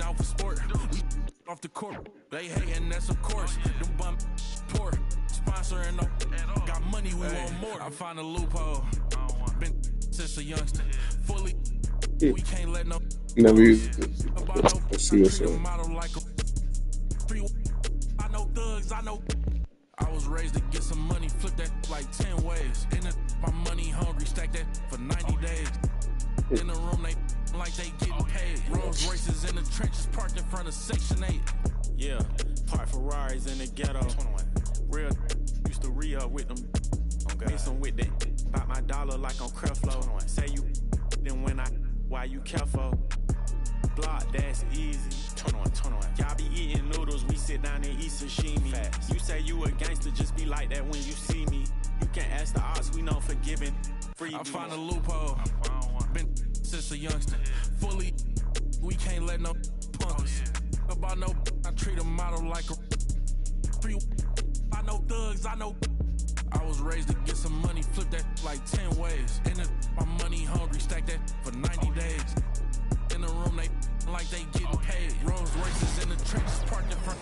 out for sport. We off the court. They hating, that's of course. Them bum poor. Sponsoring no. Got money, we want more. I find a loophole. Been since a youngster. Fully. We can't let no. Never used it. Let's see what's up. I know thugs, I know. I was raised to get some money, flip that like 10 ways. In the my money hungry, stack that for 90 days. In the room, they like they getting paid. Rolls Royces in the trenches, parked in front of Section 8. Yeah, park Ferraris in the ghetto. 21. Real used to re-up with them. Made some with that. Bought my dollar like on Creflo. Say you then when why you careful? Block, that's easy. 21. Y'all be eating noodles, we sit down and eat sashimi. Fast. You say you a gangster, just be like that when you see me. You can't ask the odds, we know forgiving. Free I find a loophole. Been since a youngster. Fully, we can't let no punks. About no, I treat a model like a free. I know thugs, I know. I was raised to get some money, flip that like 10 ways. In the my money hungry, stack that for 90 days. In the room, they like they getting paid. Rolls Royces in the trenches, parked in front.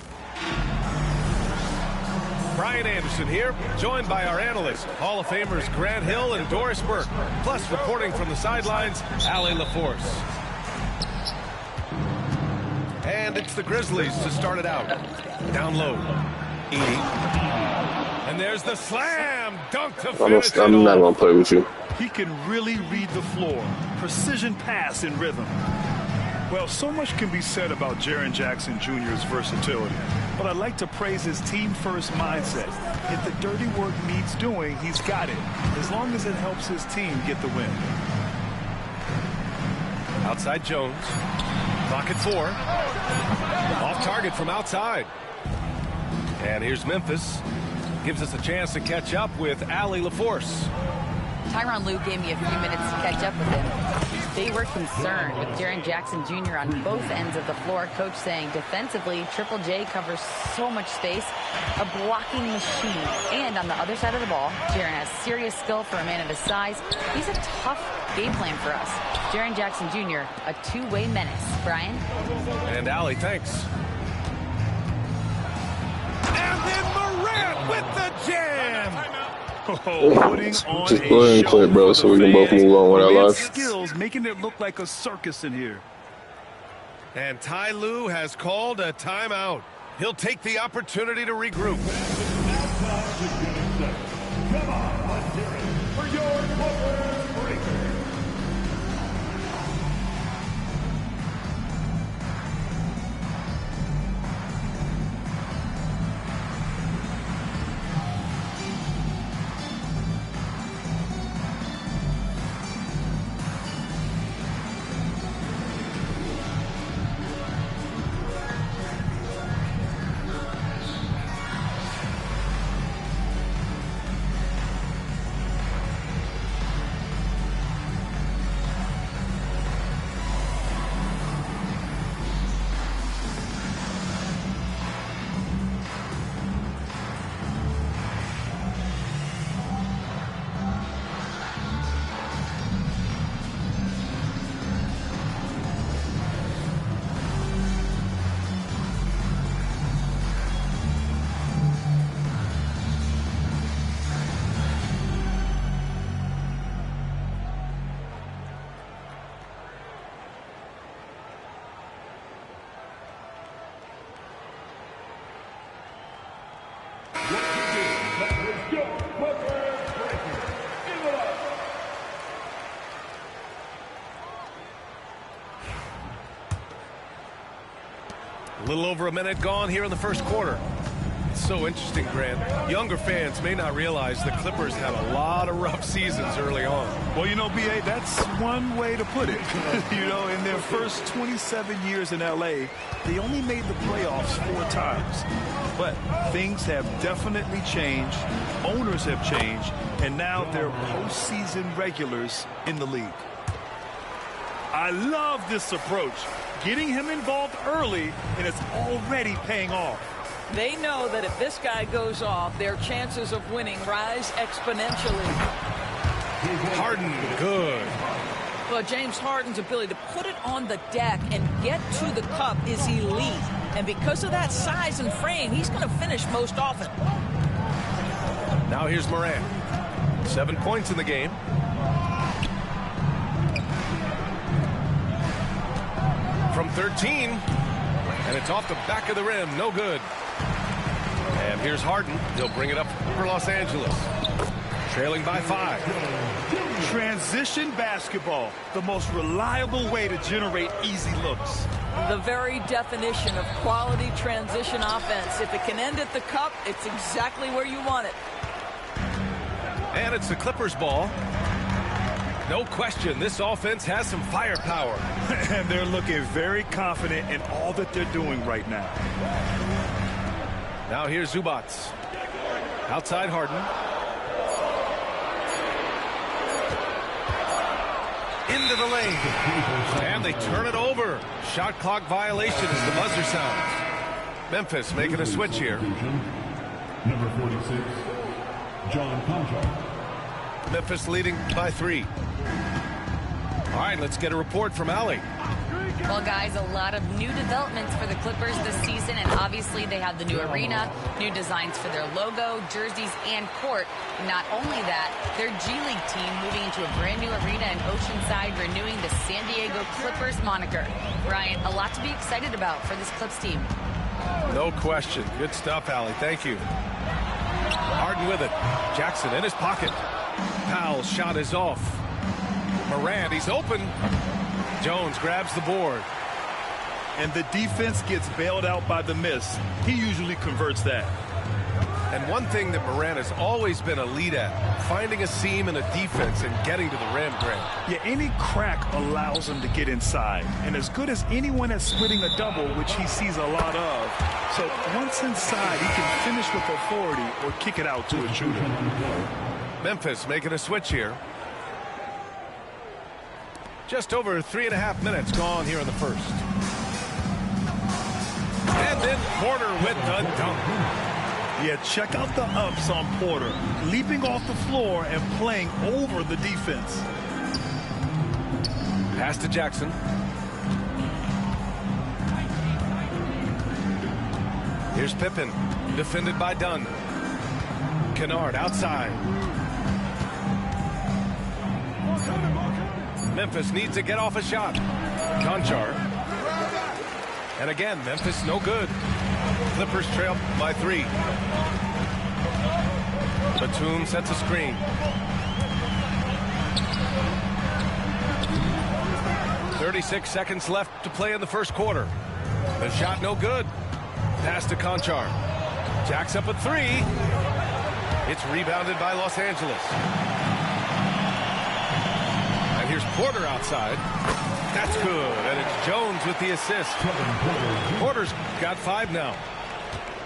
Brian Anderson here, joined by our analysts, Hall of Famers Grant Hill and Doris Burke. Plus, reporting from the sidelines, Allie LaForce. And it's the Grizzlies to start it out. Down low. Edie. And there's the slam dunk to finish it. I'm not going to play with you. He can really read the floor. Precision pass in rhythm. Well, so much can be said about Jaren Jackson Jr.'s versatility, but I'd like to praise his team-first mindset. If the dirty work needs doing, he's got it, as long as it helps his team get the win. Outside Jones. Clock at 4. Off target from outside. And here's Memphis. Gives us a chance to catch up with Allie LaForce. Tyronn Lue gave me a few minutes to catch up with him. They were concerned with Jaren Jackson Jr. on both ends of the floor. Coach saying defensively, Triple J covers so much space, a blocking machine. And on the other side of the ball, Jaren has serious skill for a man of his size. He's a tough game plan for us. Jaren Jackson Jr., a two-way menace. Brian? And Allie, thanks. And then Morant with the jam! Putting on just go ahead and quit, bro, so we can both move on with our lives. Skills, making it look like a circus in here. And Ty Lue has called a timeout. He'll take the opportunity to regroup. Come on, let's hear it for your Clippers breaker. A little over a minute gone here in the first quarter. It's so interesting, Grant. Younger fans may not realize the Clippers had a lot of rough seasons early on. Well, you know, B.A., that's one way to put it. You know, in their first 27 years in L.A., they only made the playoffs 4 times. But things have definitely changed. Owners have changed. And now they're postseason regulars in the league. I love this approach. Getting him involved early, and it's already paying off. They know that if this guy goes off, their chances of winning rise exponentially. Harden, good. Well, James Harden's ability to put it on the deck and get to the cup is elite. And because of that size and frame, he's going to finish most often. Now here's Morant. 7 points in the game. From 13. And it's off the back of the rim. No good. And here's Harden. He'll bring it up for Los Angeles. Trailing by 5. Transition basketball, the most reliable way to generate easy looks. The very definition of quality transition offense. If it can end at the cup, it's exactly where you want it. And it's the Clippers' ball. No question, this offense has some firepower. And they're looking very confident in all that they're doing right now. Now here's Zubats. Outside Harden. Into the lane. And they turn it over. Shot clock violation as the buzzer sounds. Memphis making a switch here. Number 46, John Conchar. Memphis leading by 3. All right, let's get a report from Allie. Well, guys, a lot of new developments for the Clippers this season, and obviously they have the new arena, new designs for their logo, jerseys, and court. Not only that, their G League team moving into a brand new arena in Oceanside, renewing the San Diego Clippers moniker. Ryan, a lot to be excited about for this Clips team. No question. Good stuff, Allie. Thank you. Harden with it. Jackson in his pocket. Powell's shot is off. Morant, he's open. Jones grabs the board. And the defense gets bailed out by the miss. He usually converts that. And one thing that Morant has always been a lead at, finding a seam in a defense and getting to the rim, Grant. Yeah, any crack allows him to get inside. And as good as anyone at splitting a double, which he sees a lot of. So once inside, he can finish with authority or kick it out to a shooter. Memphis making a switch here. Just over 3.5 minutes gone here in the first. And then Porter with the dunk. Yeah, check out the ups on Porter. Leaping off the floor and playing over the defense. Pass to Jackson. Here's Pippen. Defended by Dunn. Kennard outside. Memphis needs to get off a shot. Conchar. And again, Memphis no good. Clippers trail by 3. Batum sets a screen. .36 seconds left to play in the first quarter. The shot no good. Pass to Conchar. Jacks up a 3. It's rebounded by Los Angeles. And here's Porter outside. That's good. And it's Jones with the assist. Porter's got 5 now.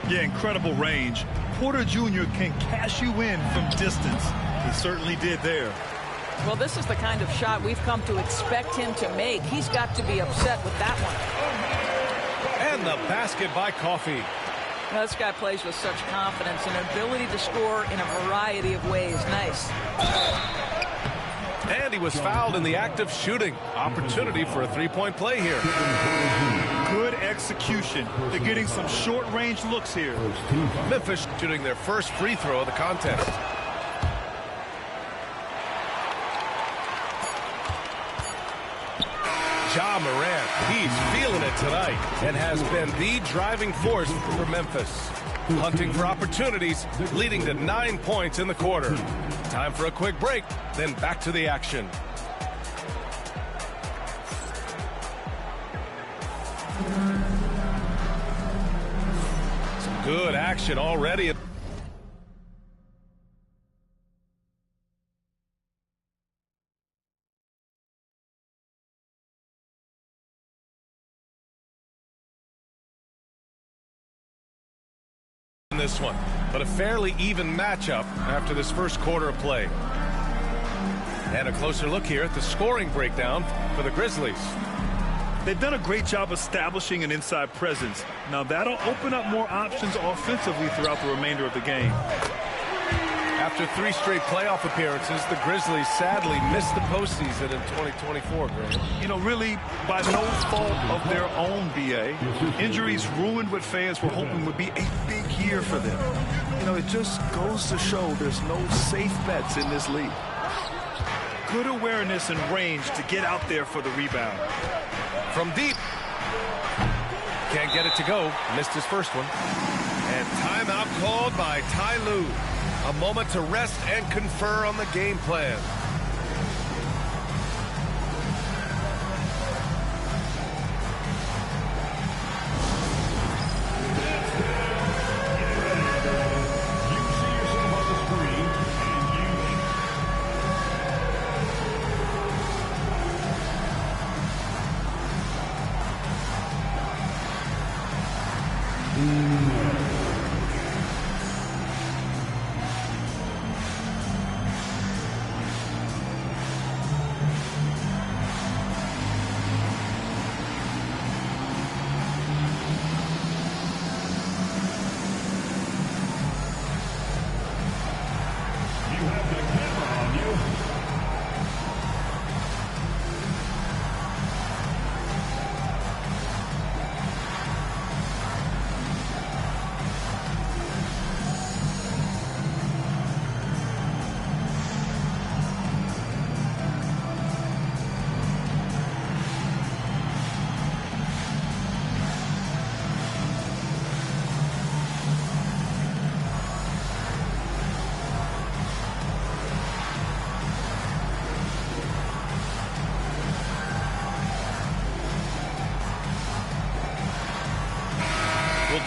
Yeah, incredible range. Porter Jr. can cash you in from distance. He certainly did there. Well, this is the kind of shot we've come to expect him to make. He's got to be upset with that one. And the basket by Coffey. Now, this guy plays with such confidence and ability to score in a variety of ways. Nice. And he was fouled in the act of shooting. Opportunity for a 3-point play here. Good execution. They're getting some short-range looks here. Memphis shooting their first free throw of the contest. Ja Morant, he's feeling it tonight and has been the driving force for Memphis. Hunting for opportunities, leading to 9 points in the quarter. Time for a quick break, then back to the action. Some good action already. This one, but a fairly even matchup after this first quarter of play. And a closer look here at the scoring breakdown for the Grizzlies. They've done a great job establishing an inside presence. Now that'll open up more options offensively throughout the remainder of the game. After 3 straight playoff appearances, the Grizzlies sadly missed the postseason in 2024, Graham. You know, really by no fault of their own, B.A. Injuries ruined what fans were hoping would be a big year for them. You know, it just goes to show there's no safe bets in this league. Good awareness and range to get out there for the rebound. From deep. Can't get it to go. Missed his first one. And timeout called by Ty Lue. A moment to rest and confer on the game plan.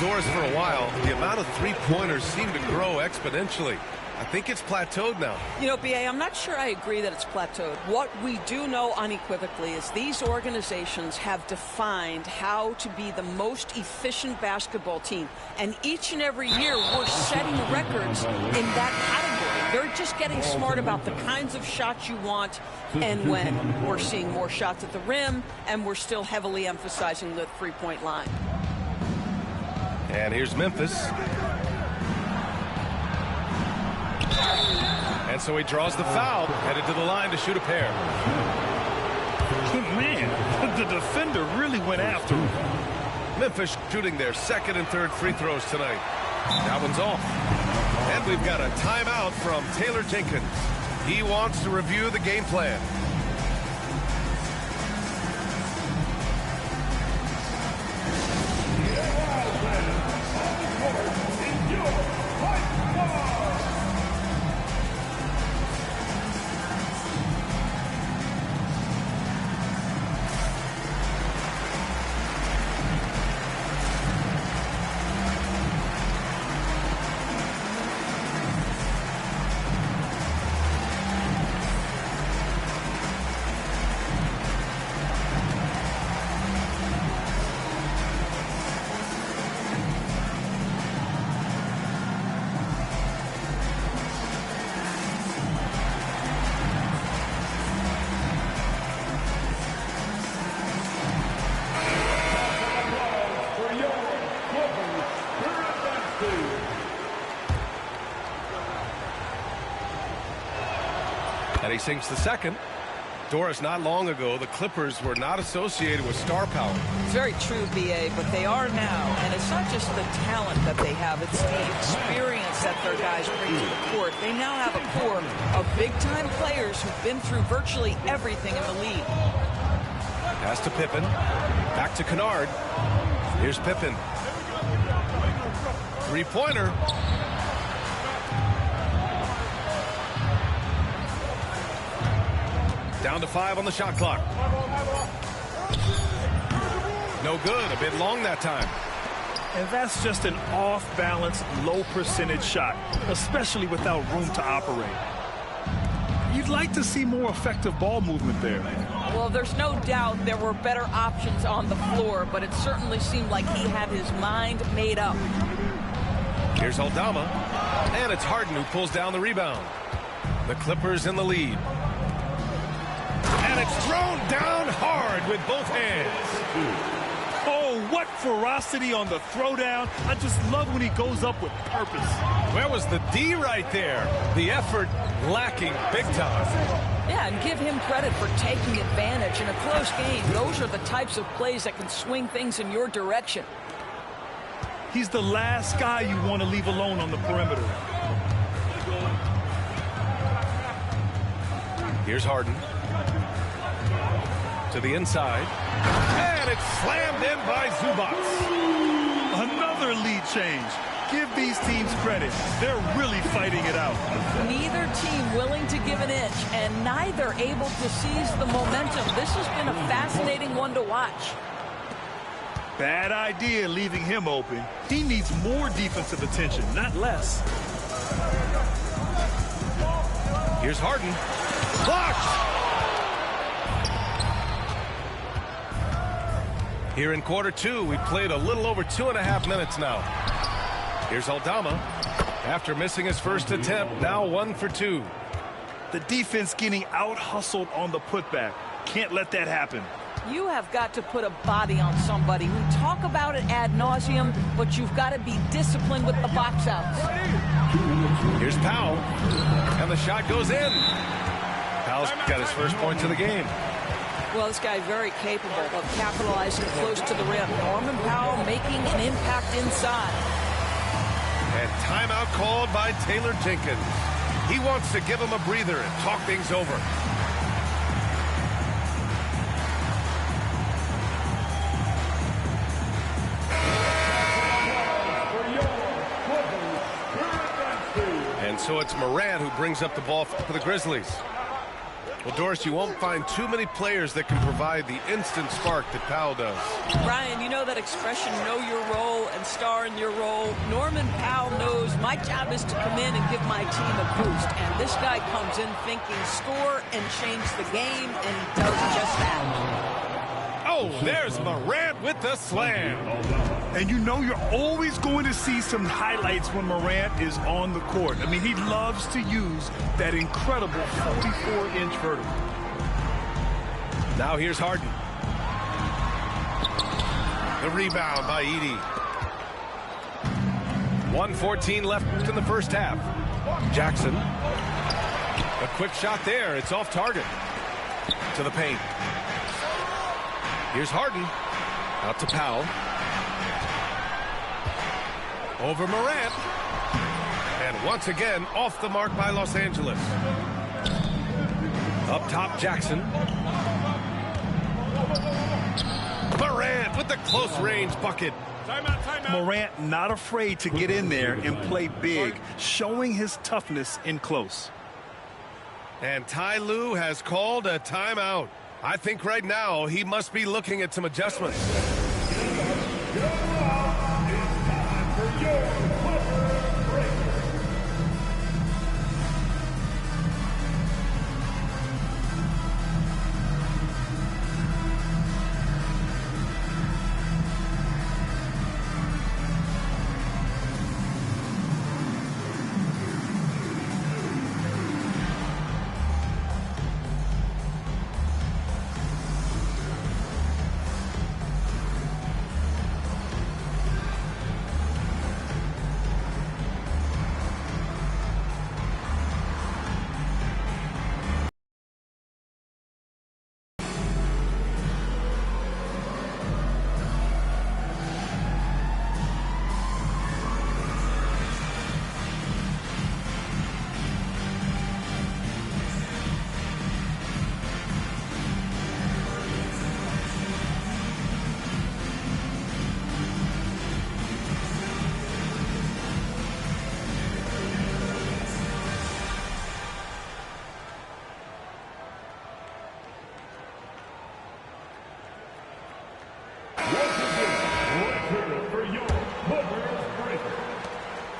Doors for a while, the amount of three-pointers seem to grow exponentially. I think it's plateaued now. You know, B.A., I'm not sure I agree that it's plateaued. What we do know unequivocally is these organizations have defined how to be the most efficient basketball team. And each and every year, we're setting records in that category. They're just getting smart about the kinds of shots you want and when. We're seeing more shots at the rim, and we're still heavily emphasizing the three-point line. And here's Memphis. And so he draws the foul, headed to the line to shoot a pair. Man, the defender really went after him. Memphis shooting their second and third free throws tonight. That one's off. And we've got a timeout from Taylor Jenkins. He wants to review the game plan. And he sinks the second. Doris, not long ago, the Clippers were not associated with star power. It's very true, B.A., but they are now. And it's not just the talent that they have. It's the experience that their guys bring to the court. They now have a core of big-time players who've been through virtually everything in the league. Pass to Pippen. Back to Kennard. Here's Pippen. Three-pointer. Down to 5 on the shot clock. No good. A bit long that time. And that's just an off-balance, low-percentage shot, especially without room to operate. You'd like to see more effective ball movement there. Well, there's no doubt there were better options on the floor, but it certainly seemed like he had his mind made up. Here's Aldama. And it's Harden who pulls down the rebound. The Clippers in the lead. And it's thrown down hard with both hands. Oh, what ferocity on the throwdown. I just love when he goes up with purpose. Where was the D right there? The effort lacking big time. Yeah, and give him credit for taking advantage in a close game. Those are the types of plays that can swing things in your direction. He's the last guy you want to leave alone on the perimeter. Here's Harden. To the inside. And it's slammed in by Zubac. Another lead change. Give these teams credit. They're really fighting it out. Neither team willing to give an inch, and neither able to seize the momentum. This has been a fascinating one to watch. Bad idea leaving him open. He needs more defensive attention, not less. Here's Harden. Blocked! Here in quarter two, we played a little over 2.5 minutes now. Here's Aldama. After missing his first attempt, now 1 for 2. The defense getting out-hustled on the putback. Can't let that happen. You have got to put a body on somebody. We talk about it ad nauseum, but you've got to be disciplined with the box outs. Here's Powell, and the shot goes in. Powell's got his first points of the game. Well, this guy very capable of capitalizing close to the rim. Norman Powell making an impact inside. And timeout called by Taylor Jenkins. He wants to give him a breather and talk things over. And so it's Morant who brings up the ball for the Grizzlies. Well, Doris, you won't find too many players that can provide the instant spark that Powell does. Ryan, you know that expression, know your role and star in your role. Norman Powell knows my job is to come in and give my team a boost. And this guy comes in thinking score and change the game, and he does just that. Oh, there's Morant with the slam. And you know you're always going to see some highlights when Morant is on the court. I mean, he loves to use that incredible 44-inch vertical. Now here's Harden. The rebound by Edey. 1:14 left in the first half. Jackson. A quick shot there. It's off target. To the paint. Here's Harden. Out to Powell. Over Morant. And once again, off the mark by Los Angeles. Up top, Jackson. Morant with the close range bucket. Timeout. Morant not afraid to get in there and play big, showing his toughness in close. And Ty Lue has called a timeout. I think right now he must be looking at some adjustments.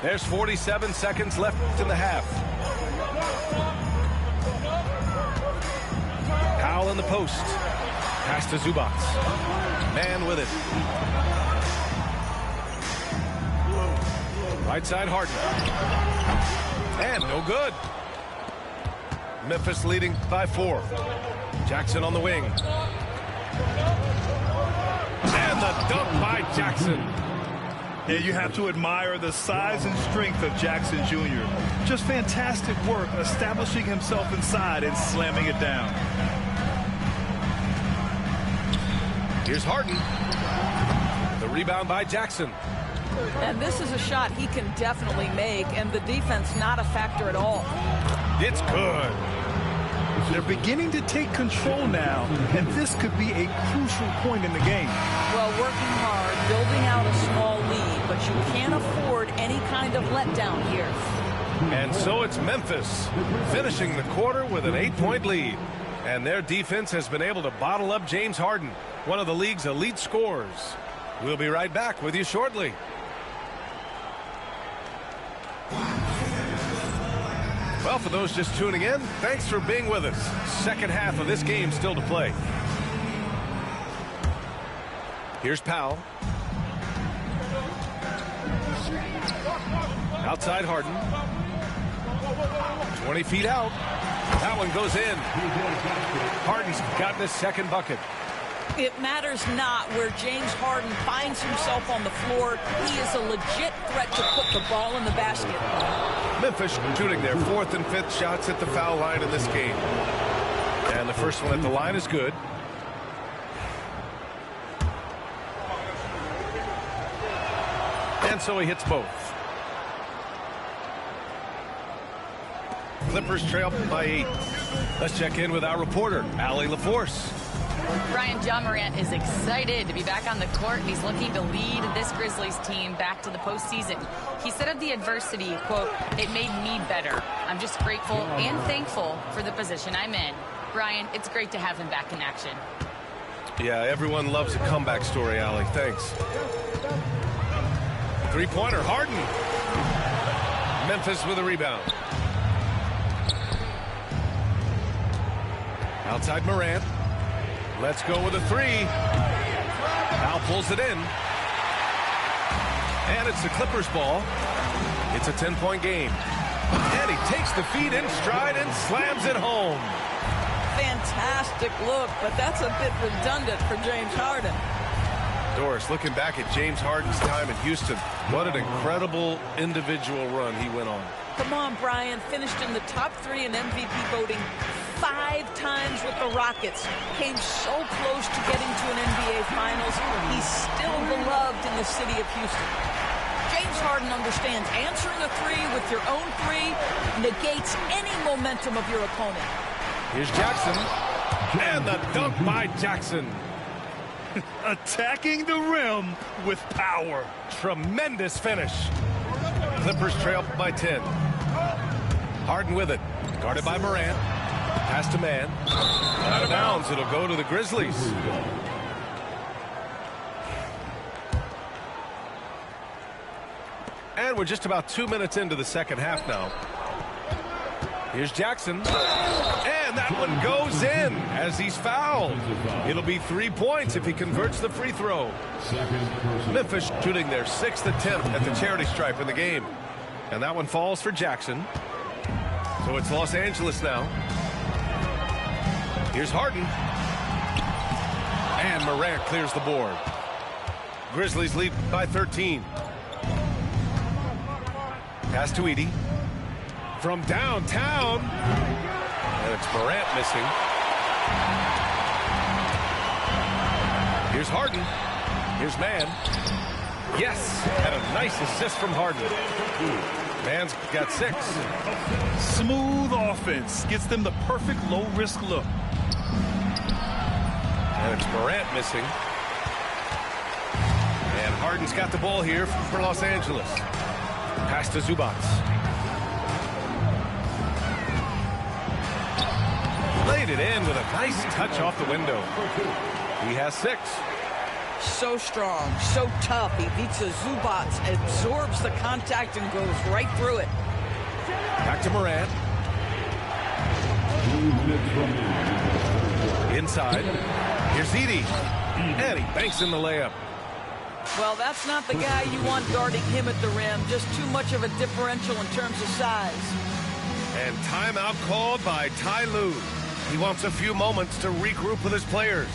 There's 47 seconds left in the half. Powell in the post. Pass to Zubac. Man with it. Right side Harden. And no good. Memphis leading by 4. Jackson on the wing. And the a dunk by Jackson. Yeah, you have to admire the size and strength of Jackson Jr. Just fantastic work establishing himself inside and slamming it down. Here's Harden. The rebound by Jackson. And this is a shot he can definitely make, and the defense not a factor at all. It's good. They're beginning to take control now, and this could be a crucial point in the game. Well, working hard, building out a small lead, but you can't afford any kind of letdown here. And so it's Memphis finishing the quarter with an 8-point lead. And their defense has been able to bottle up James Harden, one of the league's elite scorers. We'll be right back with you shortly. Well, for those just tuning in, thanks for being with us. Second half of this game still to play. Here's Powell. Outside Harden. 20 feet out. That one goes in. Harden's got this second bucket. It matters not where James Harden finds himself on the floor. He is a legit threat to put the ball in the basket. Memphis shooting their fourth and fifth shots at the foul line in this game. And the first one at the line is good. And so he hits both. Clippers trail by 8. Let's check in with our reporter, Allie LaForce. Brian, John Morant is excited to be back on the court, and he's looking to lead this Grizzlies team back to the postseason. He said of the adversity, quote, "It made me better. I'm just grateful and thankful for the position I'm in." Brian, it's great to have him back in action. Yeah, everyone loves a comeback story, Allie. Thanks. Three-pointer, Harden. Memphis with a rebound. Outside Morant. Let's go with a three. Now pulls it in. And it's the Clippers ball. It's a 10-point game. And he takes the feed in stride and slams it home. Fantastic look, but that's a bit redundant for James Harden. Doris, looking back at James Harden's time in Houston, what an incredible individual run he went on. Come on, Brian. Finished in the top 3 in MVP voting 5 times with the Rockets. Came so close to getting to an NBA Finals. He's still beloved in the city of Houston. James Harden understands answering a 3 with your own 3 negates any momentum of your opponent. Here's Jackson. And the dunk by Jackson. Attacking the rim with power. Tremendous finish. Clippers trail by 10. Harden with it. Guarded by Morant. Pass to man. Out of bounds. It'll go to the Grizzlies. And we're just about 2 minutes into the second half now. Here's Jackson. And that one goes in as he's fouled. It'll be 3 points if he converts the free throw. Memphis shooting their 6th attempt at the charity stripe in the game. And that one falls for Jackson. So it's Los Angeles now. Here's Harden. And Morant clears the board. Grizzlies lead by 13. Pass to Edey. From downtown. And it's Morant missing. Here's Harden. Here's Mann. Yes, and a nice assist from Harden. Mann's got 6. Smooth offense. Gets them the perfect low-risk look. And it's Morant missing. And Harden's got the ball here for Los Angeles. Pass to Zubac. Laid it in with a nice touch off the window. He has 6. So strong, so tough. Ivica Zubac absorbs the contact and goes right through it. Back to Morant. Inside. Here's Edey. And he banks in the layup. Well, that's not the guy you want guarding him at the rim. Just too much of a differential in terms of size. And timeout called by Ty Lue. He wants a few moments to regroup with his players.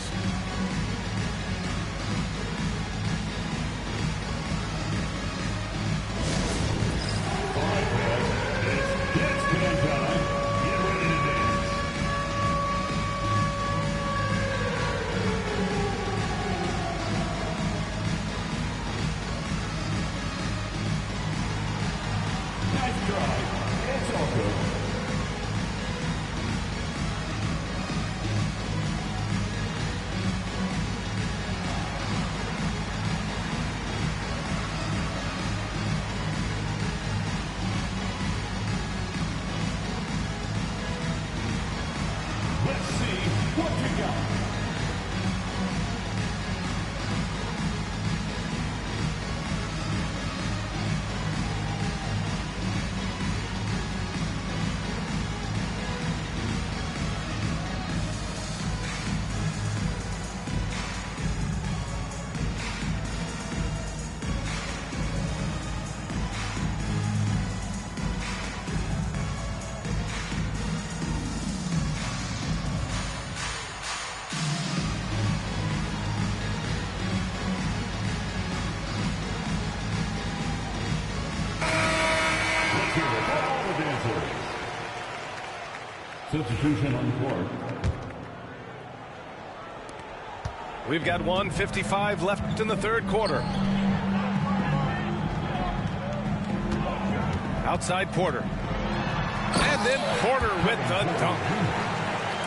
Substitution on the court. We've got 1:55 left in the third quarter. Outside Porter. And then Porter with the dunk.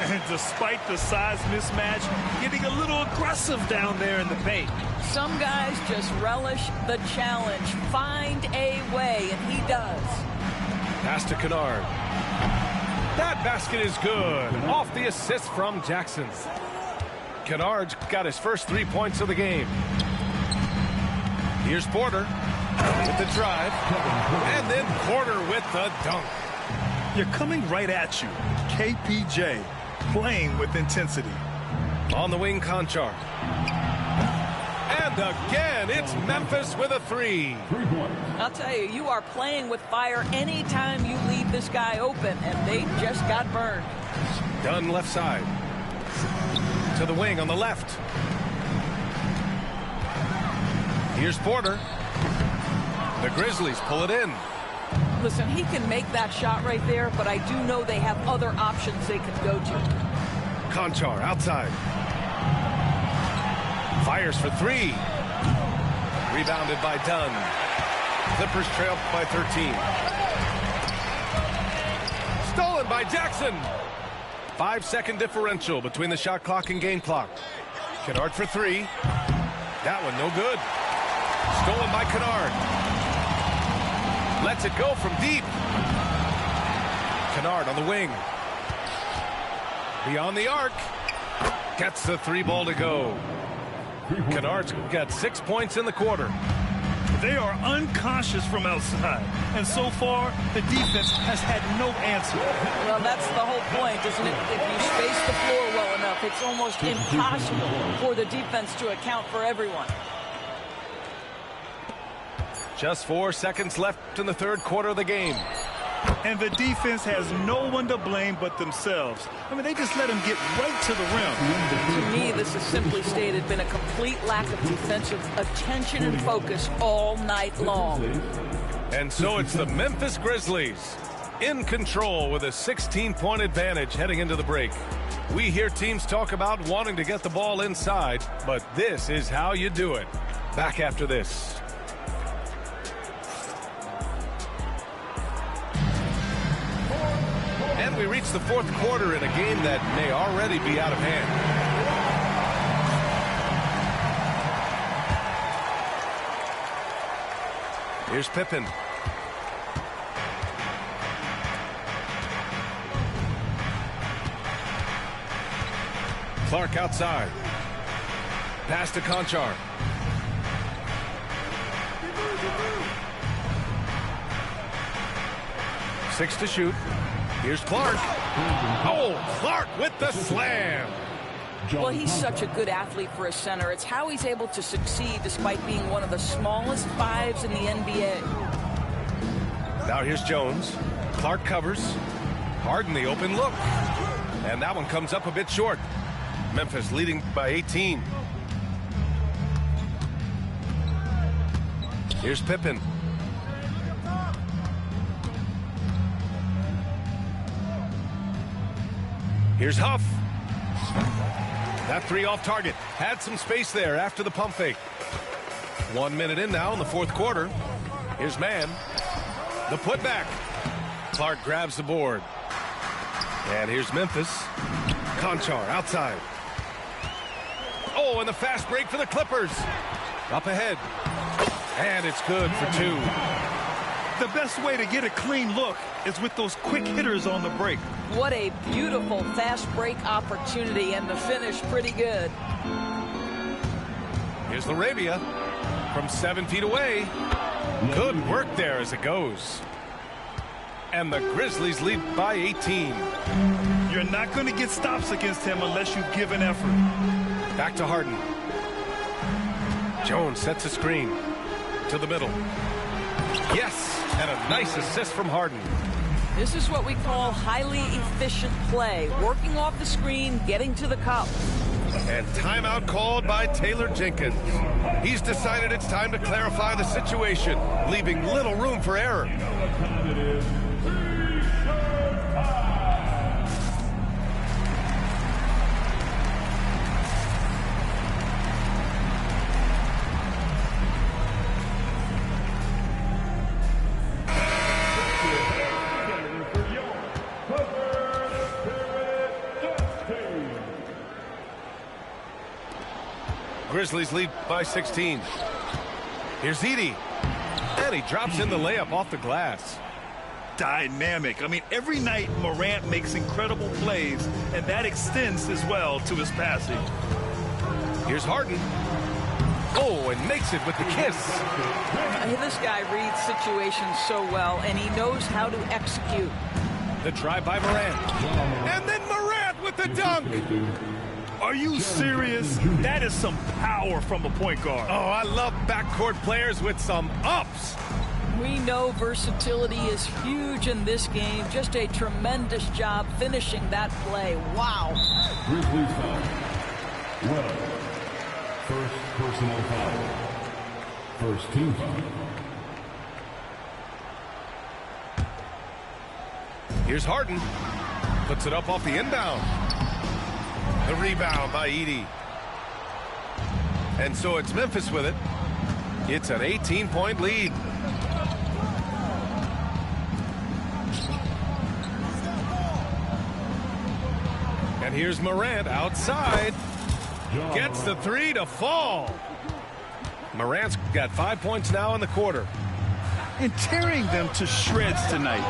And despite the size mismatch, getting a little aggressive down there in the paint. Some guys just relish the challenge. Find a way, and he does. Pass to Kennard. That basket is good. Off the assist from Jackson. Kennard's got his first 3 points of the game. Here's Porter with the drive. And then Porter with the dunk. You're coming right at you. KPJ playing with intensity. On the wing, Conchar. And again, it's Memphis with a three. I'll tell you, you are playing with fire anytime you leave this guy open, and they just got burned. Dunn left side. To the wing on the left. Here's Porter. The Grizzlies pull it in. Listen, he can make that shot right there, but I do know they have other options they can go to. Conchar outside. Fires for three. Rebounded by Dunn. Clippers trail by 13. Stolen by Jackson. 5-second differential between the shot clock and game clock. Kennard for three. That one no good. Stolen by Kennard. Lets it go from deep. Kennard on the wing. Beyond the arc. Gets the three ball to go. Kennard's got 6 points in the quarter. They are unconscious from outside, and so far the defense has had no answer. Well, that's the whole point, isn't it? If you space the floor well enough, it's almost impossible for the defense to account for everyone. Just 4 seconds left in the third quarter of the game. And the defense has no one to blame but themselves. I mean, they just let them get right to the rim. To me, this has simply stated been a complete lack of defensive attention and focus all night long. And so it's the Memphis Grizzlies in control with a 16-point advantage heading into the break. We hear teams talk about wanting to get the ball inside, but this is how you do it. Back after this. And we reach the fourth quarter in a game that may already be out of hand. Here's Pippen. Clark outside. Pass to Conchar. Six to shoot. Here's Clark. Oh, Clark with the slam. Well, he's such a good athlete for a center. It's how he's able to succeed despite being one of the smallest fives in the NBA. Now here's Jones. Clark covers. Harden the open look. And that one comes up a bit short. Memphis leading by 18. Here's Pippen. Here's Huff. That three off target. Had some space there after the pump fake. 1 minute in now in the fourth quarter. Here's Mann. The putback. Clark grabs the board. And here's Memphis. Conchar outside. Oh, and the fast break for the Clippers. Up ahead. And it's good for two. The best way to get a clean look is with those quick hitters on the break. What a beautiful fast break opportunity, and the finish pretty good. Here's Larabia from 7 feet away. Good work there as it goes. And the Grizzlies lead by 18. You're not going to get stops against him unless you give an effort. Back to Harden. Jones sets a screen to the middle. Yes, and a nice assist from Harden. This is what we call highly efficient play. Working off the screen, getting to the cup. And timeout called by Taylor Jenkins. He's decided it's time to clarify the situation, leaving little room for error. Grizzlies lead by 16. Here's Edie. And he drops in the layup off the glass. Dynamic. I mean, every night Morant makes incredible plays, and that extends as well to his passing. Here's Harden. Oh, and makes it with the kiss. This guy reads situations so well, and he knows how to execute. The drive by Morant. And then Morant with the dunk. Are you serious? That is some power from a point guard. Oh, I love backcourt players with some ups. We know versatility is huge in this game. Just a tremendous job finishing that play. Wow. Grizzlies foul. Well, first personal foul. First team foul. Here's Harden. Puts it up off the inbound. The rebound by Edie. And so it's Memphis with it. It's an 18-point lead. And here's Morant outside. Gets the three to fall. Morant's got 5 points now in the quarter. And tearing them to shreds tonight.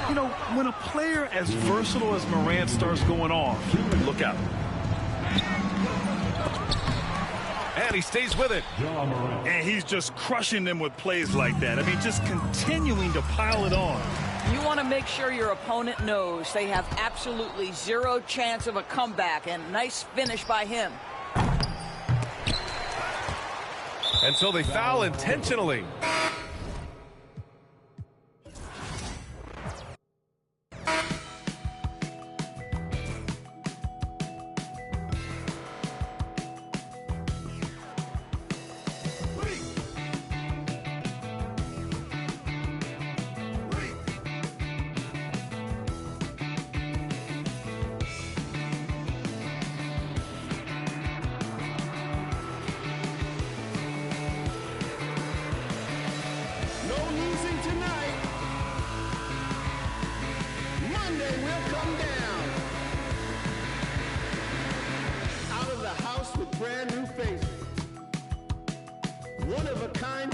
You know, when a player as versatile as Morant starts going off, look out. And he stays with it. And he's just crushing them with plays like that. I mean, just continuing to pile it on. You want to make sure your opponent knows they have absolutely zero chance of a comeback, and nice finish by him. And so they foul intentionally.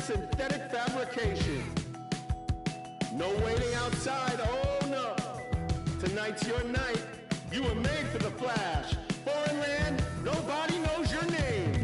Synthetic fabrication. No waiting outside, oh no. Tonight's your night. You were made for the flash. Foreign land, nobody knows your name.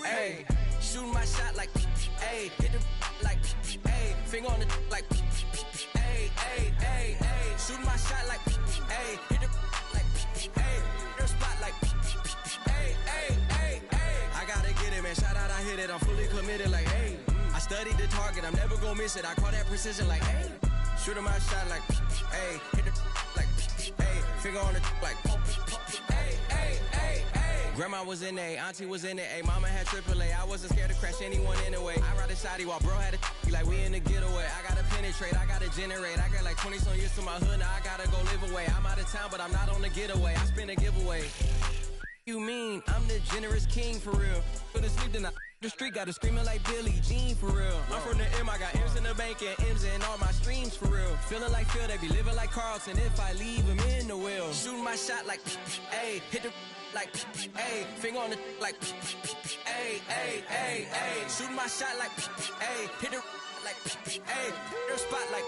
Hey, shooting my shot like, hey, hit the like, hey, finger on the like, hey, hey, hey, hey, shooting my shot like, hey, hit the like, hey, the spot like, hey, hey, hey, hey. I gotta get it, man. Shout out, I hit it. I'm fully committed, like, hey. I studied the target. I'm never gonna miss it. I call that precision, like, hey. Shooting my shot like, hey, hit the like, hey, finger on the like, hey, hey, hey, hey. Grandma was in A, auntie was in A, mama had AAA. I wasn't scared to crash anyone anyway. I ride a shotty while bro had a like we in the getaway. I gotta penetrate, I gotta generate. I got like 20-some years to my hood, now I gotta go live away. I'm out of town, but I'm not on the getaway. I spin a giveaway. You mean I'm the generous king for real? Put to sleep in the street, got to screaming like Billie Jean for real. I'm from the M, I got M's in the bank and M's in all my streams for real. Feeling like Phil, they be living like Carlton if I leave him in the wheel. Shooting my shot like, ayy, hit the like, ayy, finger on the like, ayy, ayy, ayy, ayy. Shooting my shot like, ayy, hit the like, ayy, your spot like,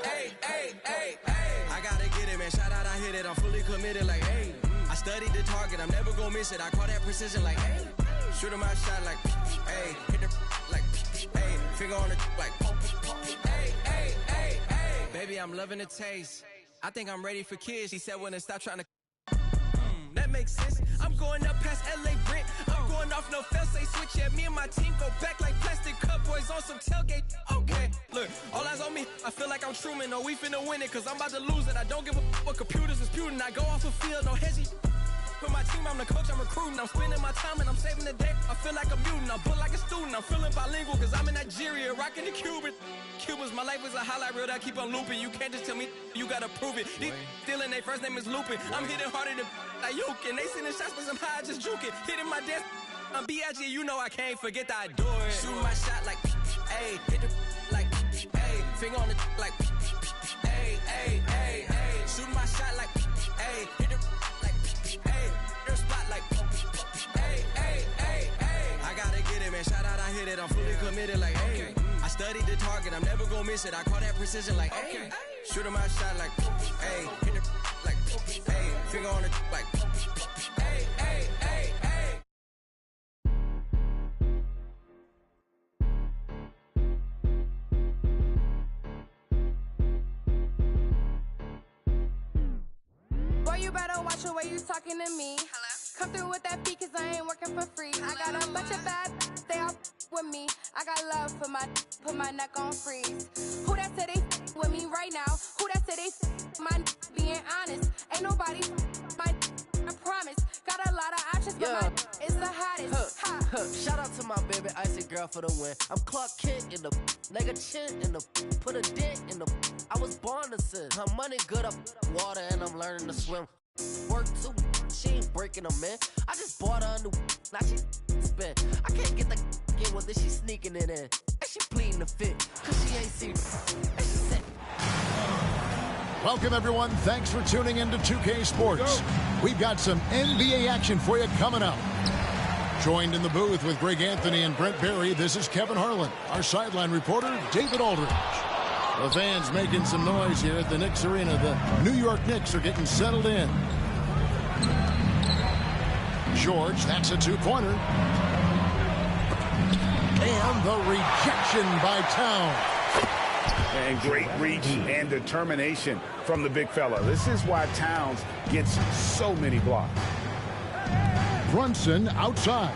ayy, ayy, ayy, ayy. I gotta get it, man. Shout out, I hit it. I'm fully committed like, ayy. I studied the target, I'm never gonna miss it. I call that precision like, ayy. Shooting my shot like, ayy, hit the like, ayy, finger on the like, ayy, ayy, ayy, ayy. Baby, I'm loving the taste. I think I'm ready for kids. She said when to stop trying to. That makes sense. I'm going up past LA Brent. I'm going off no fail, say switch. Yeah, me and my team go back like plastic cup boys on some tailgate. Okay, look, all eyes on me. I feel like I'm Truman. No, we finna win it, cause I'm about to lose it. I don't give a what computers is disputing. I go off the field, no hezzy. For my team, I'm the coach, I'm recruiting. I'm spending my time and I'm saving the day. I feel like a mutant, I'm built like a student. I'm feeling bilingual, cause I'm in Nigeria, rocking the Cuban. Cubans, my life is a highlight reel that I keep on looping. You can't just tell me, you gotta prove it. These stealing, their first name is Lupin. I'm hitting harder than Ayuk, and they sending shots, but I'm high, just juke it. Hitting my desk, I'm B.I.G., you know I can't forget that I do it. Shooting my shot like, ayy, hit the like, ayy, finger on the like, ayy, ayy, ayy, ayy. Shooting my shot like, ayy, hit the like, ayy, your spot like, ayy, ayy, ayy, ayy. I gotta get it, man. Shout out, I hit it. I'm fully committed like, ayy. I studied the target, I'm never gonna miss it. I call that precision like, ayy. Shooting my shot like, ayy, hit the like, ayy, finger on the like, ayy, ayy, ayy, ayy. Boy, you better watch the way you talking to me. Hello? Come through with that beat, cause I ain't working for free. Hello? I got a bunch of bad they all with me. I got love for put my neck on freeze. Who that said they with me right now? Who that said they my being honest? Ain't nobody my I promise. Got a lot of options, but my is the hottest. Shout out to my baby icy girl for the win. I'm Clark Kent in the leg a chin in the put a dent in the. I was born to sin. Her money good up water and I'm learning to swim. Work too, she ain't breaking them, man. I just bought her a new, now she spin. I can't get the in with this, she sneaking it in. And she pleading the fit, cause she ain't seen. And she said. Welcome, everyone. Thanks for tuning in to 2K Sports. We've got some NBA action for you coming up. Joined in the booth with Greg Anthony and Brent Barry, this is Kevin Harlan. Our sideline reporter, David Aldridge. The fans making some noise here at the Knicks Arena. The New York Knicks are getting settled in. George, that's a two-pointer. And the rejection by Towns. And great reach and determination from the big fella. This is why Towns gets so many blocks. Brunson outside.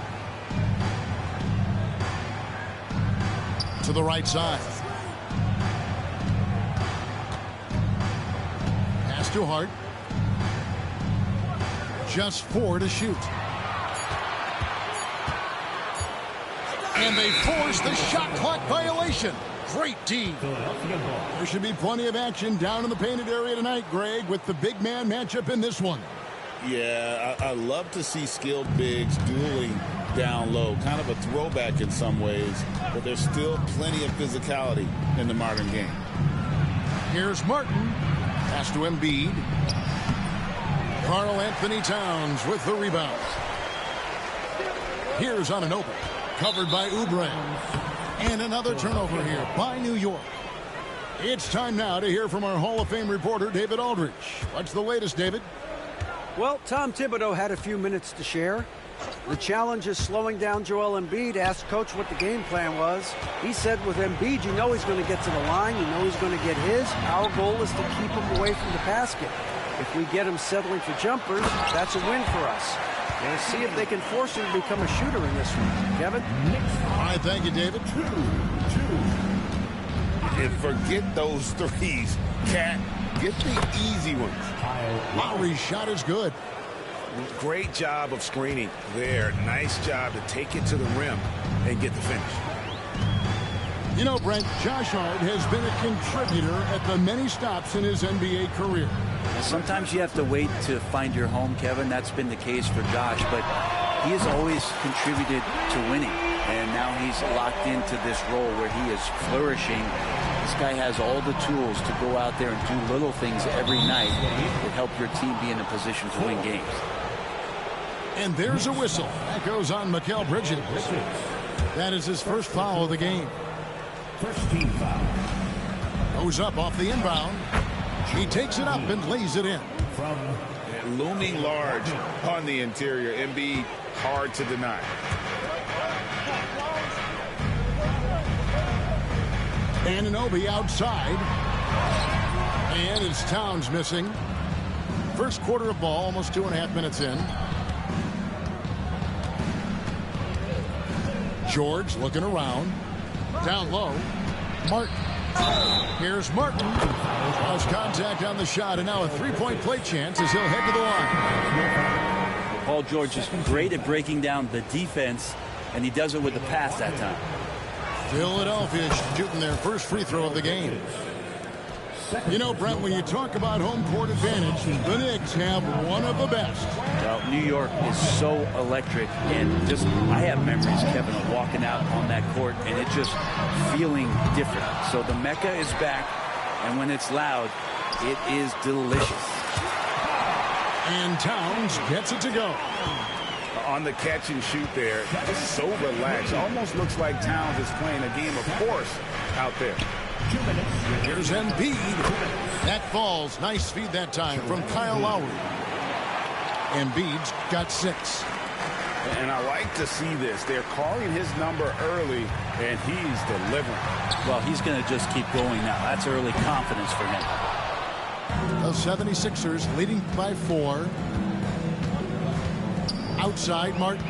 To the right side. Pass to Hart. Just 4 to shoot. And they force the shot clock violation. Great D. There should be plenty of action down in the painted area tonight, Greg, with the big man matchup in this one. Yeah, I love to see skilled bigs dueling down low. Kind of a throwback in some ways, but there's still plenty of physicality in the modern game. Here's Martin. Pass to Embiid. Karl Anthony Towns with the rebound. Here's Anunoby. Covered by Oubre. And another turnover here by New York. It's time now to hear from our Hall of Fame reporter, David Aldridge. What's the latest, David? Well, Tom Thibodeau had a few minutes to share. The challenge is slowing down Joel Embiid. Asked Coach what the game plan was. He said with Embiid, you know he's going to get to the line. You know he's going to get his. Our goal is to keep him away from the basket. If we get him settling for jumpers, that's a win for us. We'll see if they can force him to become a shooter in this one. Kevin? All right, thank you, David. And forget those threes, Cat. Get the easy ones. Lowry's shot is good. Great job of screening there. Nice job to take it to the rim and get the finish. You know, Brent, Josh Hart has been a contributor at the many stops in his NBA career. Sometimes you have to wait to find your home, Kevin. That's been the case for Josh, but he has always contributed to winning, and now he's locked into this role where he is flourishing. This guy has all the tools to go out there and do little things every night that help your team be in a position to win games. And there's a whistle. That goes on Mikal Bridges. That is his first foul of the game. First team foul. Goes up off the inbound. He takes it up and lays it in. Looming large on the interior. Embiid, hard to deny. Anunoby outside. And it's Towns missing. First quarter of ball, almost 2.5 minutes in. George looking around. Down low. Martin. Here's Martin. Draws contact on the shot, and now a three-point play chance as he'll head to the line. Paul George is great at breaking down the defense, and he does it with the pass that time. Philadelphia shooting their first free throw of the game. You know, Brent, when you talk about home court advantage, the Knicks have one of the best. Well, New York is so electric, and just I have memories, Kevin, of walking out on that court and it just feeling different. So the Mecca is back, and when it's loud, it is delicious. And Towns gets it to go. On the catch and shoot there, just so relaxed. Almost looks like Towns is playing a game of course out there. Here's Embiid. That falls. Nice feed that time from Kyle Lowry. Embiid's got 6. And I like to see this. They're calling his number early, and he's delivering. Well, he's going to just keep going now. That's early confidence for him. The 76ers leading by 4. Outside, Martin.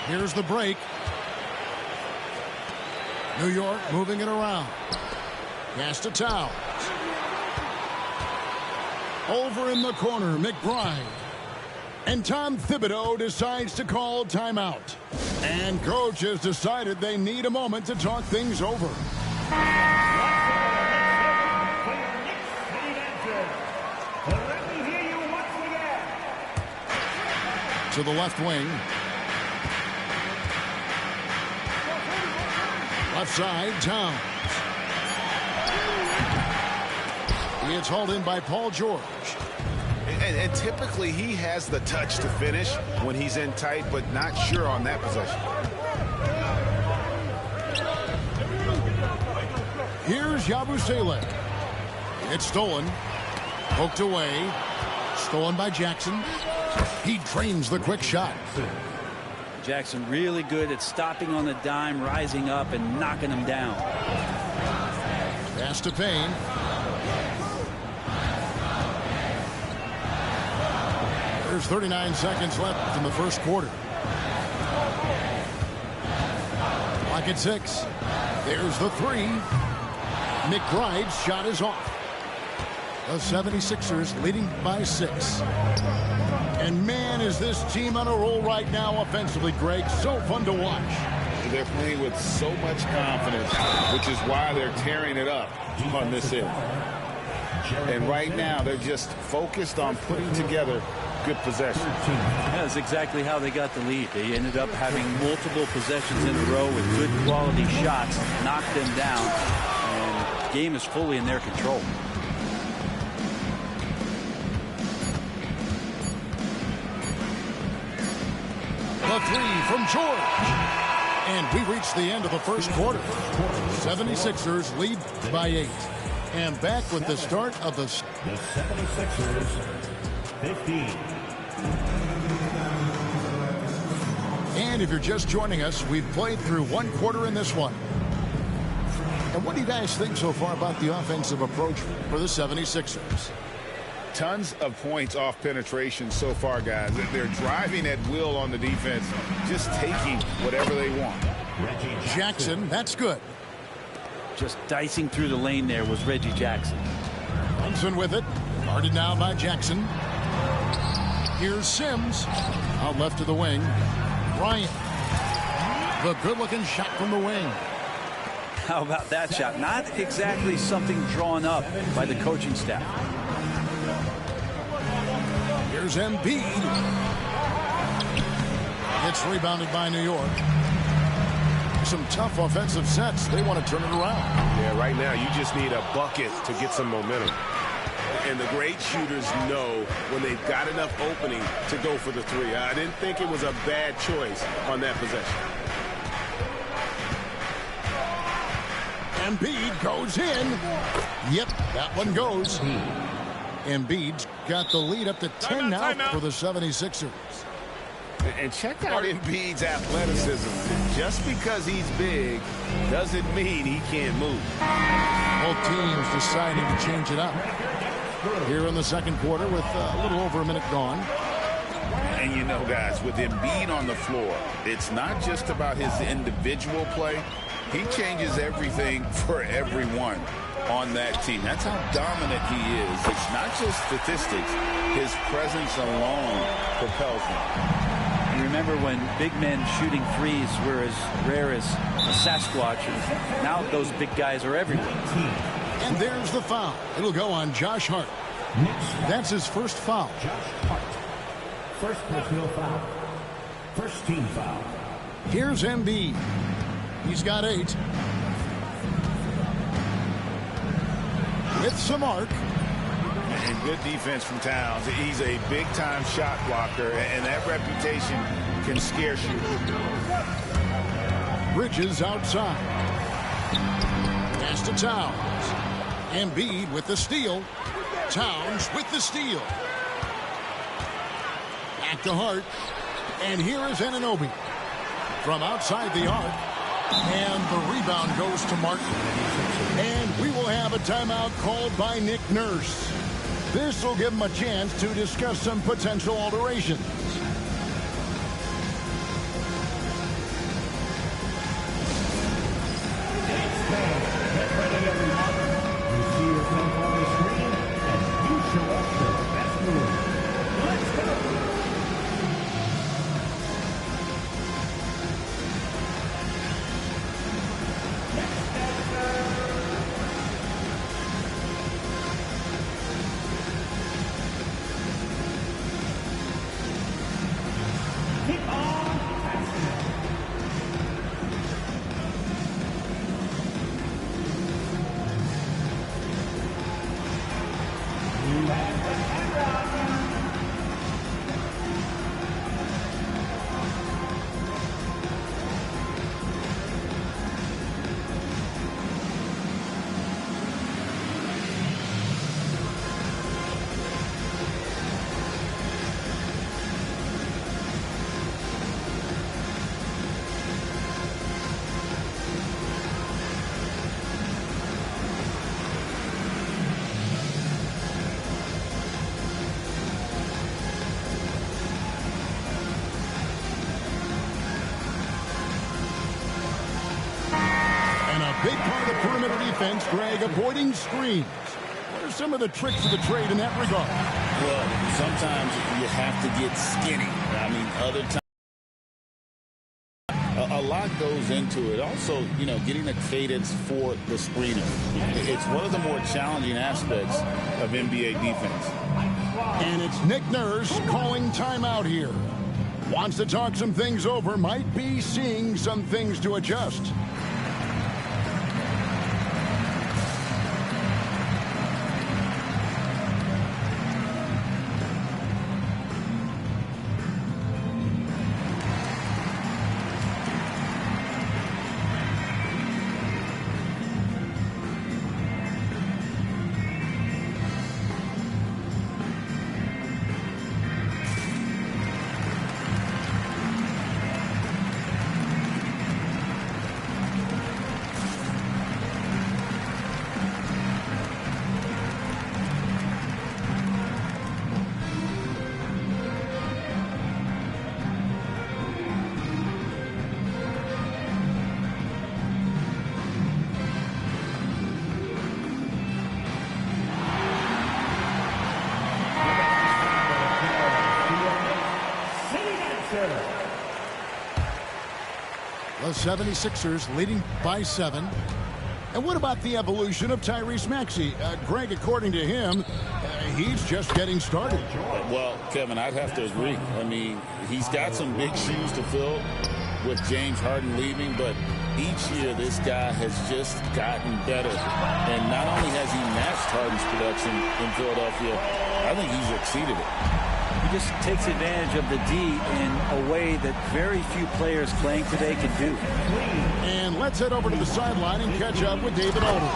Here's the break. New York moving it around. Pass to Towns. Over in the corner, McBride. And Tom Thibodeau decides to call timeout. And coach has decided they need a moment to talk things over. To the left wing. Left side, Towns. He gets hauled in by Paul George. And typically he has the touch to finish when he's in tight, but not sure on that possession. Here's Yabusele. It's stolen. Poked away. Stolen by Jackson. He drains the quick shot. Jackson really good at stopping on the dime, rising up, and knocking him down. Pass to Payne. There's 39 seconds left in the first quarter. Clock at 6. There's the 3. McBride's shot is off. The 76ers leading by 6. And man, is this team on a roll right now offensively, Greg. So fun to watch. They're playing with so much confidence, which is why they're tearing it up on this end. And right now, they're just focused on putting together good possessions. That's exactly how they got the lead. They ended up having multiple possessions in a row with good quality shots, knocked them down, and the game is fully in their control. The 3 from George. And we reach the end of the first quarter. 76ers lead by 8. And back with the start of the 76ers 15. And if you're just joining us, we've played through one quarter in this one. And what do you guys think so far about the offensive approach for the 76ers? Tons of points off penetration so far, guys. They're driving at will on the defense, just taking whatever they want. Jackson, that's good. Just dicing through the lane there was Reggie Jackson. Thompson with it. Guarded now by Jackson. Here's Sims. Out left to the wing. Bryant. The good-looking shot from the wing. How about that shot? Not exactly something drawn up by the coaching staff. Here's Embiid. It's rebounded by New York. Some tough offensive sets. They want to turn it around. Yeah, right now you just need a bucket to get some momentum. And the great shooters know when they've got enough opening to go for the three. I didn't think it was a bad choice on that possession. Embiid goes in. Yep, that one goes. Embiid's got the lead up to 10 now for the 76ers. And check out Embiid's athleticism. Just because he's big doesn't mean he can't move. Both teams deciding to change it up here in the second quarter with a little over a minute gone. And you know, guys, with Embiid on the floor, it's not just about his individual play. He changes everything for everyone on that team. That's how dominant he is. It's not just statistics. His presence alone propels him. You remember when big men shooting threes were as rare as a Sasquatch, and now those big guys are everywhere. And there's the foul. It'll go on Josh Hart. That's his first foul. Josh Hart. First personal foul. First team foul. Here's Embiid. He's got 8. With some arc. And good defense from Towns. He's a big-time shot blocker, and that reputation can scare shooters. Bridges outside. Pass to Towns. Embiid with the steal. Towns with the steal. Back to Hart. And here is Anunoby. From outside the arc. And the rebound goes to Martin. And we will have a timeout called by Nick Nurse. This will give him a chance to discuss some potential alterations. Get ready, everyone. You see yourself on the screen, and you show us your best move. Let's go. Big part of perimeter defense, Greg, avoiding screens. What are some of the tricks of the trade in that regard? Well, sometimes you have to get skinny. I mean, other times, a lot goes into it. Also, you know, getting a cadence for the screener. It's one of the more challenging aspects of NBA defense. And it's Nick Nurse calling timeout here. Wants to talk some things over, might be seeing some things to adjust. The 76ers leading by 7. And what about the evolution of Tyrese Maxey? Greg, according to him, he's just getting started. Well, Kevin, I'd have to agree. I mean, he's got some big shoes to fill with James Harden leaving, but each year this guy has just gotten better. And not only has he matched Harden's production in Philadelphia, I think he's exceeded it. He just takes advantage of the D in a way that very few players playing today can do. And let's head over to the sideline and catch up with David Aldridge.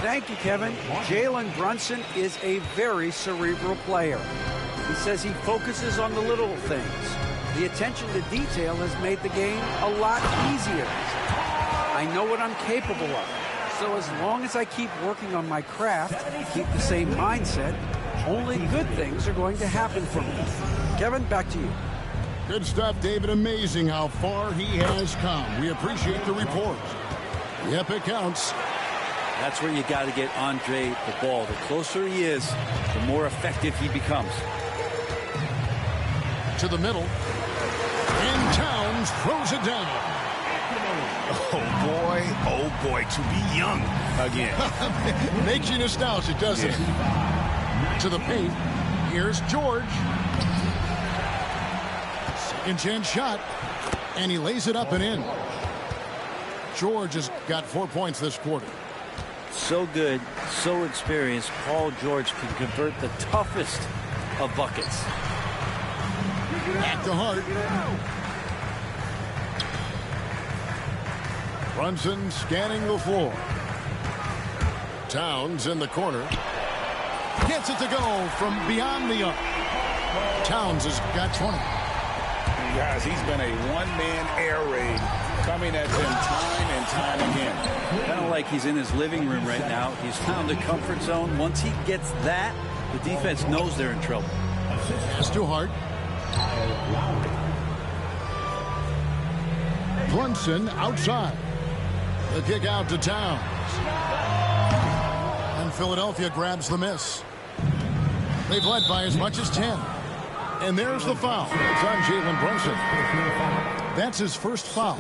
Thank you, Kevin. Jalen Brunson is a very cerebral player. He says he focuses on the little things. The attention to detail has made the game a lot easier. I know what I'm capable of. So as long as I keep working on my craft, keep the same mindset, only good things are going to happen for me. Kevin, back to you. Good stuff, David. Amazing how far he has come. We appreciate the report. Yep, it counts. That's where you got to get Andre the ball. The closer he is, the more effective he becomes. To the middle. And Towns throws it down. Oh boy, to be young again. Makes you nostalgic, doesn't it? To the paint. Here's George. Second chance shot. And he lays it up and in. George has got 4 points this quarter. So good, so experienced. Paul George can convert the toughest of buckets. Back to Hart. Brunson scanning the floor. Towns in the corner. Gets it to go from beyond the arc. Towns has got 20. Guys, he's been a one-man air raid coming at them time and time again. Kind of like he's in his living room right now. He's found a comfort zone. Once he gets that, the defense knows they're in trouble. Pass to Hart. Brunson outside. The kick out to Towns. And Philadelphia grabs the miss. They've led by as much as 10. And there's the foul. It's on Jalen Brunson. That's his first foul.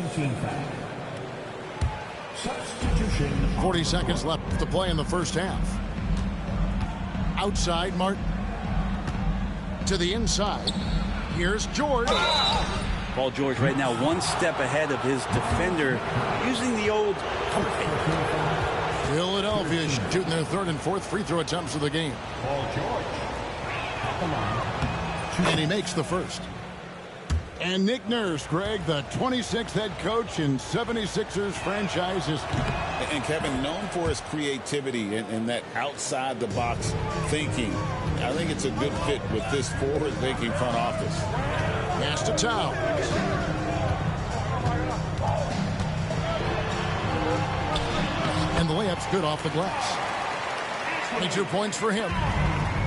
40 seconds left to play in the first half. Outside, Martin. To the inside. Here's George. Paul George right now 1 step ahead of his defender using the old pump fake. Philadelphia shooting their third and fourth free throw attempts of the game. Paul George. Come on. And he makes the first. And Nick Nurse, Greg, the 26th head coach in 76ers franchise history. And Kevin, known for his creativity and that outside-the-box thinking. I think it's a good fit with this forward-thinking front office. Pass to Towns. And the layup's good off the glass. 22 points for him.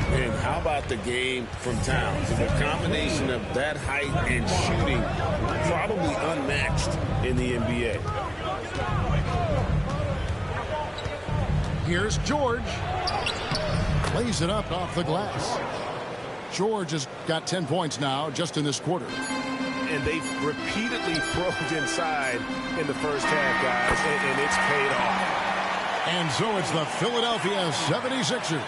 And how about the game from Towns? The combination of that height and shooting, probably unmatched in the NBA. Here's George. Lays it up off the glass. George has got 10 points now just in this quarter. And they've repeatedly probed inside in the first half, guys, and it's paid off. And so it's the Philadelphia 76ers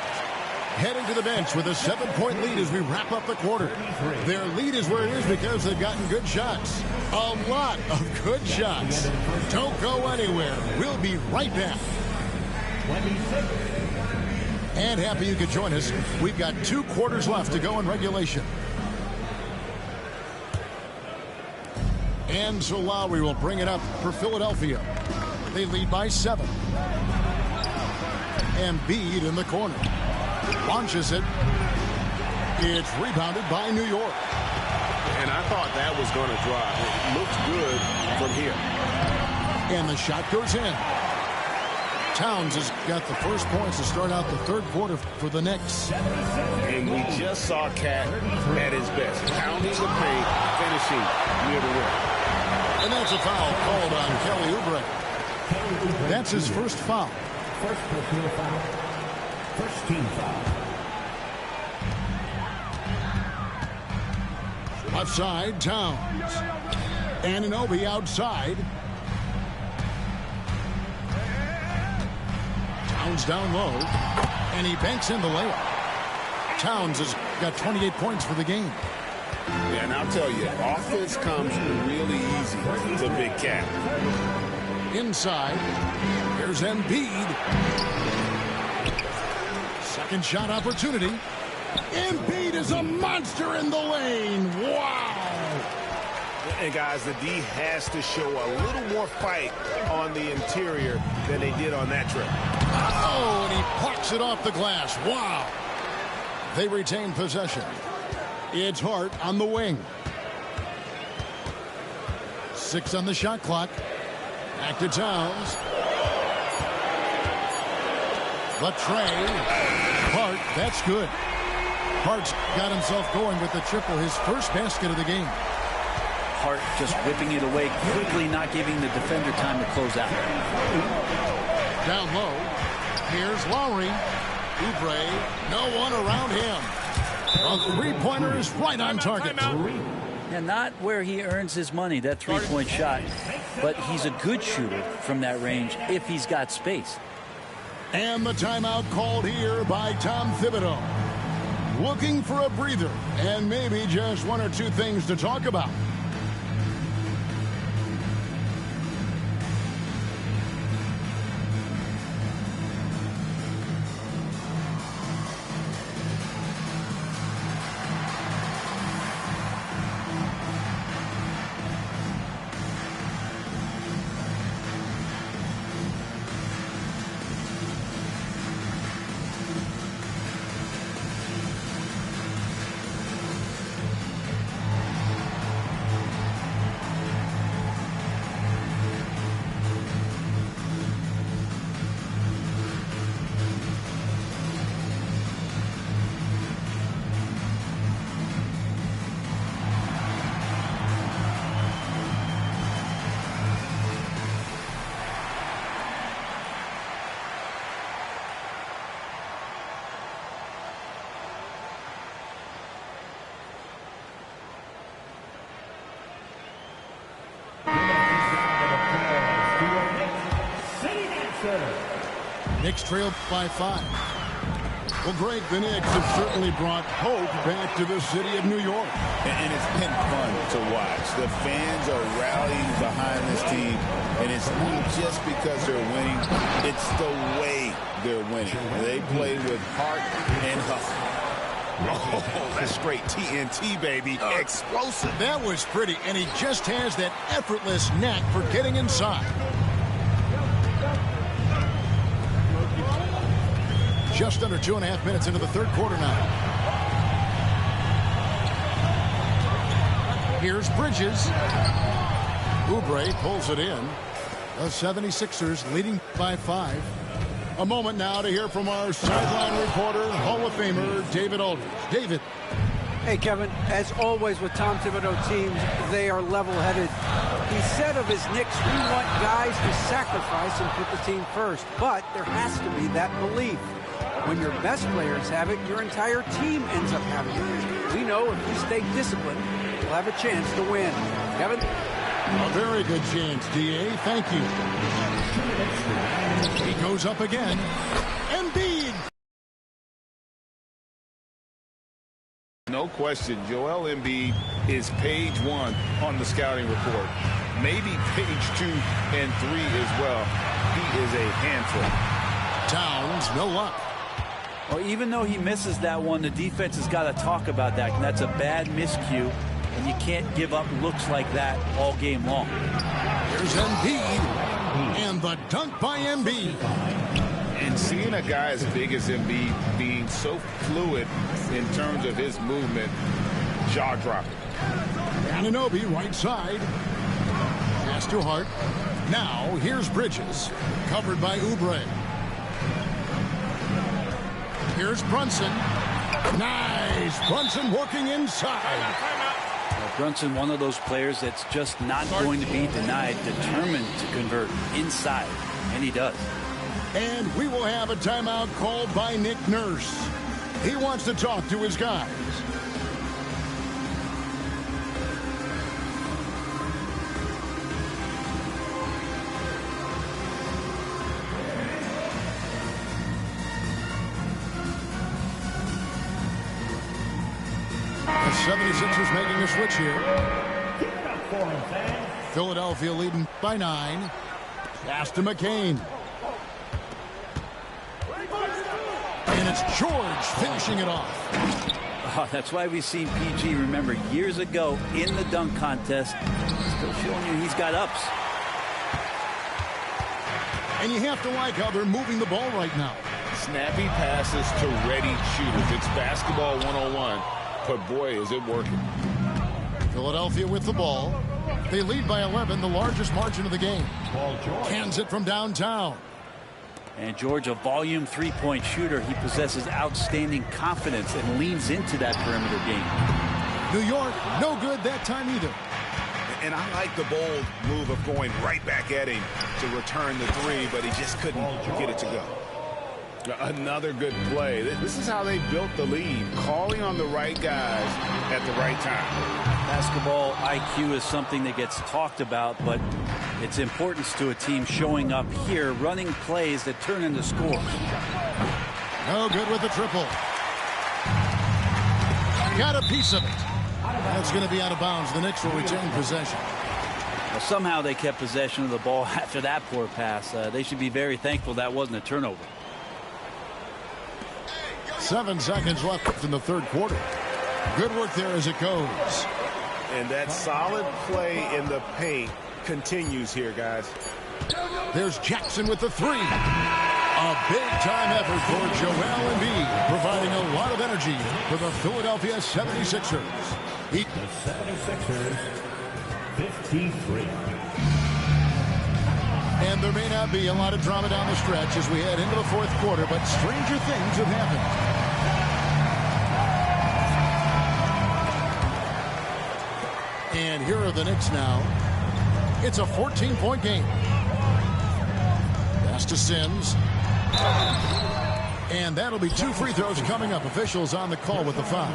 heading to the bench with a 7-point lead as we wrap up the quarter. Their lead is where it is because they've gotten good shots. A lot of good shots. Don't go anywhere. We'll be right back. And happy you could join us. We've got 2 quarters left to go in regulation. And so Lowry will bring it up for Philadelphia. They lead by 7. Embiid in the corner. Launches it. It's rebounded by New York. And I thought that was going to drop. It looks good from here. And the shot goes in. Towns has got the first points to start out the third quarter for the Knicks. And we just saw Cat at his best. Pounding the paint, finishing near the rim. And that's a foul called on Kelly Oubre. That's his first foul. First personal foul. First team foul. Left side, Towns. Anunoby outside. Towns down low, and he banks in the layup. Towns has got 28 points for the game. Yeah, and I'll tell you, offense comes really easy to Big Cat. Inside, here's Embiid. Second shot opportunity. Embiid is a monster in the lane. Wow. And guys, the D has to show a little more fight on the interior than they did on that trip. Oh, and he plucks it off the glass. Wow. They retain possession. It's Hart on the wing. 6 on the shot clock. Back to Towns. The tray. Hart, that's good. Hart's got himself going with the triple, his first basket of the game. Hart just whipping it away quickly, not giving the defender time to close out. Down low. Here's Lowry. Oubre, no one around him. A three-pointer is right on target. And not where he earns his money, that three-point shot. But he's a good shooter from that range if he's got space. And the timeout called here by Tom Thibodeau. Looking for a breather and maybe just one or two things to talk about. Knicks trail by 5. Well, Greg, the Knicks have certainly brought hope back to the city of New York. And it's been fun to watch. The fans are rallying behind this team, and it's not just because they're winning. It's the way they're winning. They play with heart and hustle. Oh, that's straight TNT, baby. Explosive. That was pretty, and he just has that effortless knack for getting inside. Just under 2.5 minutes into the third quarter now. Here's Bridges. Oubre pulls it in. The 76ers leading by 5. A moment now to hear from our sideline reporter, Hall of Famer, David Aldridge. David. Hey, Kevin, as always with Tom Thibodeau teams, they are level-headed. He said of his Knicks, we want guys to sacrifice and put the team first. But there has to be that belief. When your best players have it, your entire team ends up having it. We know if we stay disciplined, we'll have a chance to win. Kevin? A very good chance, D.A. Thank you. He goes up again. Embiid. No question, Joel Embiid is page 1 on the scouting report. Maybe page 2 and 3 as well. He is a handful. Towns, no luck. Well, even though he misses that one, the defense has got to talk about that. And that's a bad miscue, and you can't give up looks like that all game long. Here's Embiid, and the dunk by Embiid. And seeing a guy as big as Embiid being so fluid in terms of his movement, jaw-dropping. Anunoby, right side. Pass to Hart. Now, here's Bridges, covered by Oubre. Here's Brunson. Nice. Brunson working inside. Brunson, one of those players that's just not going to be denied, determined to convert inside, and he does. And we will have a timeout called by Nick Nurse. He wants to talk to his guys. 76ers making a switch here. Philadelphia leading by 9. Pass to McCain. And it's George finishing it off. Oh, that's why we've seen PG, remember, years ago in the dunk contest. Still showing you he's got ups. And you have to like how they're moving the ball right now. Snappy passes to ready shooters. It's basketball 101, but boy, is it working. Philadelphia with the ball. They lead by 11, the largest margin of the game. Hands it from downtown. And George, a volume three-point shooter. He possesses outstanding confidence and leans into that perimeter game. New York, no good that time either. And I like the bold move of going right back at him to return the three, but he just couldn't get it to go. Another good play. This is how they built the lead, calling on the right guys at the right time. Basketball IQ is something that gets talked about, but its importance to a team showing up here, running plays that turn into scores. No good with the triple. Got a piece of it. That's going to be out of bounds. The Knicks will retain possession. Well, somehow they kept possession of the ball after that poor pass. They should be very thankful that wasn't a turnover. 7 seconds left in the third quarter. Good work there as it goes. And that solid play in the paint continues here, guys. There's Jackson with the three. A big-time effort for Joel Embiid, providing a lot of energy for the Philadelphia 76ers. The 76ers, 53. And there may not be a lot of drama down the stretch as we head into the fourth quarter, but stranger things have happened. And here are the Knicks now. It's a 14-point game. Pass to Sims. And that'll be 2 free throws coming up. Officials on the call with the foul.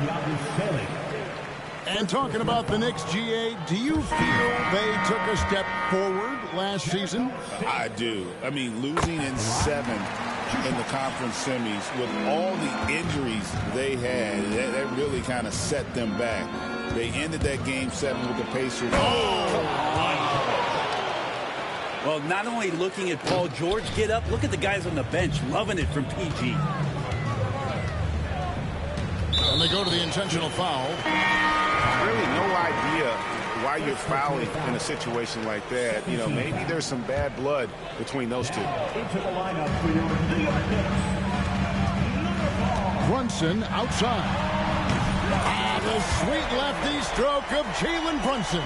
And talking about the Knicks, GA, do you feel they took a step forward last season? I do. I mean, losing in 7 in the conference semis with all the injuries they had, that really kind of set them back. They ended that game 7 with the Pacers. Well, not only looking at Paul George get up, look at the guys on the bench loving it from PG. And they go to the intentional foul. Really no idea why you're fouling in a situation like that. You know, maybe there's some bad blood between those two. Into the lineup for your New York Knicks. Brunson outside. Ah, the sweet lefty stroke of Jalen Brunson.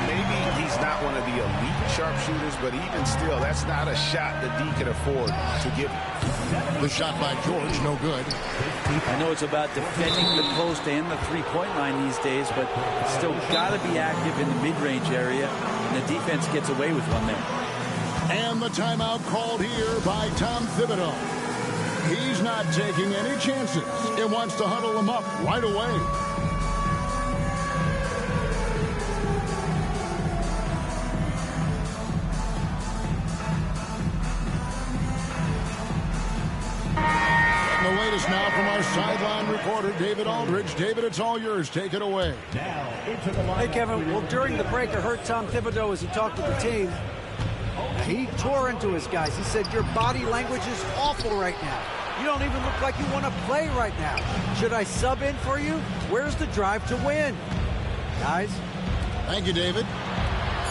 Maybe he's not one of the elite sharpshooters, but even still, that's not a shot that D can afford to give him. The shot by George, no good. I know it's about defending the post and the three-point line these days, but still got to be active in the mid-range area, and the defense gets away with one there. And the timeout called here by Tom Thibodeau. He's not taking any chances. He wants to huddle them up right away. The latest now from our sideline reporter, David Aldridge. David, it's all yours. Take it away. Hey, Kevin. Well, during the break, I heard Tom Thibodeau as he talked to the team. He tore into his guys. He said, your body language is awful right now. You don't even look like you want to play right now. Should I sub in for you? Where's the drive to win? Guys. Thank you, David.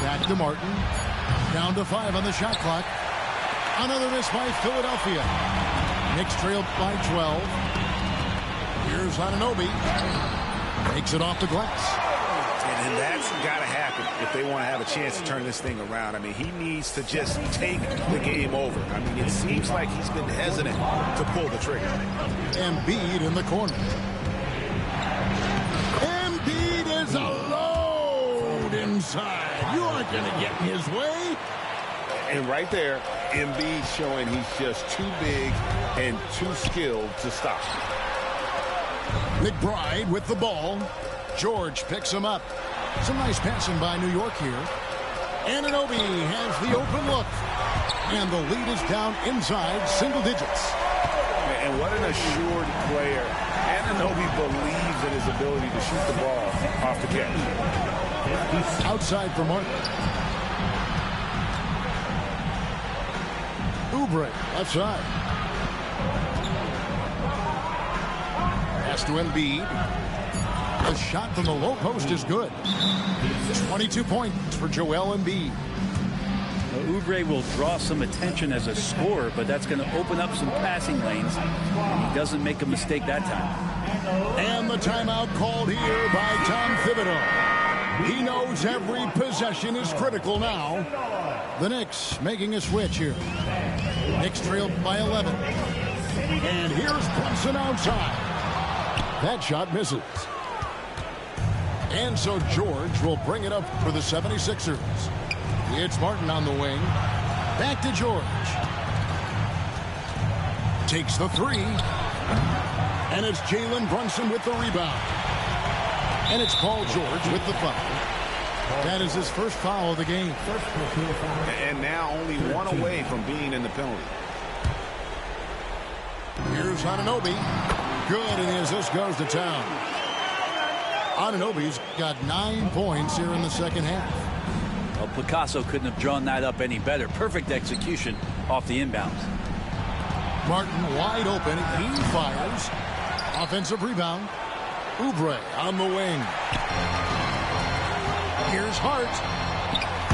Back to Martin. Down to 5 on the shot clock. Another miss by Philadelphia. Knicks trail by 12. Here's Anunoby. Takes it off the glass. And that's got to happen if they want to have a chance to turn this thing around. I mean, he needs to just take the game over. I mean, it seems like he's been hesitant to pull the trigger. Embiid in the corner. Embiid is a load inside. You aren't going to get in his way. And right there, Embiid showing he's just too big and too skilled to stop. McBride with the ball. George picks him up. Some nice passing by New York here. Anunoby has the open look. And the lead is down inside single digits. And what an assured player. Anunoby believes in his ability to shoot the ball off the catch. Outside for Martin. Oubre, left side. Pass to Embiid. The shot from the low post is good. 22 points for Joel Embiid. Oubre will draw some attention as a scorer, but that's going to open up some passing lanes. He doesn't make a mistake that time. And the timeout called here by Tom Thibodeau. He knows every possession is critical now. The Knicks making a switch here. Knicks trailed by 11. And here's Brunson outside. That shot misses. And so George will bring it up for the 76ers. It's Martin on the wing. Back to George. Takes the three. And it's Jalen Brunson with the rebound. And it's Paul George with the foul. That is his first foul of the game. And now only one away from being in the penalty. Here's Anunoby. Good, and as this goes to town. Anunoby's got 9 points here in the second half. Well, Picasso couldn't have drawn that up any better. Perfect execution off the inbounds. Martin wide open. He fires. Offensive rebound. Oubre on the wing. Here's Hart.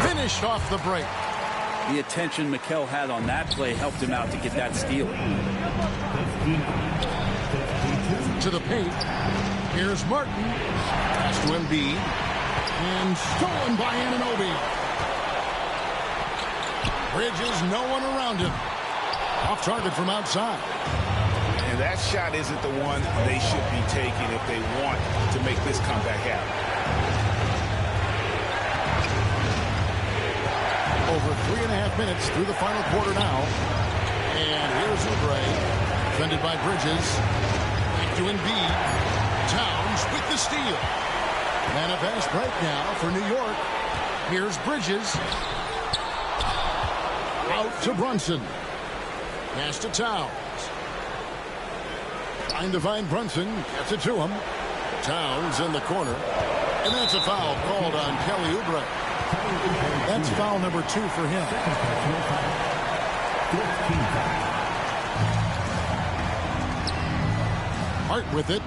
Finished off the break. The attention Mikel had on that play helped him out to get that steal. To the paint. Here's Martin. Pass to Embiid. And stolen by Anunoby. Bridges, no one around him. Off target from outside. And that shot isn't the one they should be taking if they want to make this comeback happen. Over 3.5 minutes through the final quarter now. And here's Oubre. Defended by Bridges. Back to Embiid. Towns with the steal. And a fast break now for New York. Here's Bridges. Out to Brunson. Pass to Towns. Trying to find Brunson. Gets it to him. Towns in the corner. And that's a foul called on Kelly Oubre. That's foul number 2 for him. Hart with it.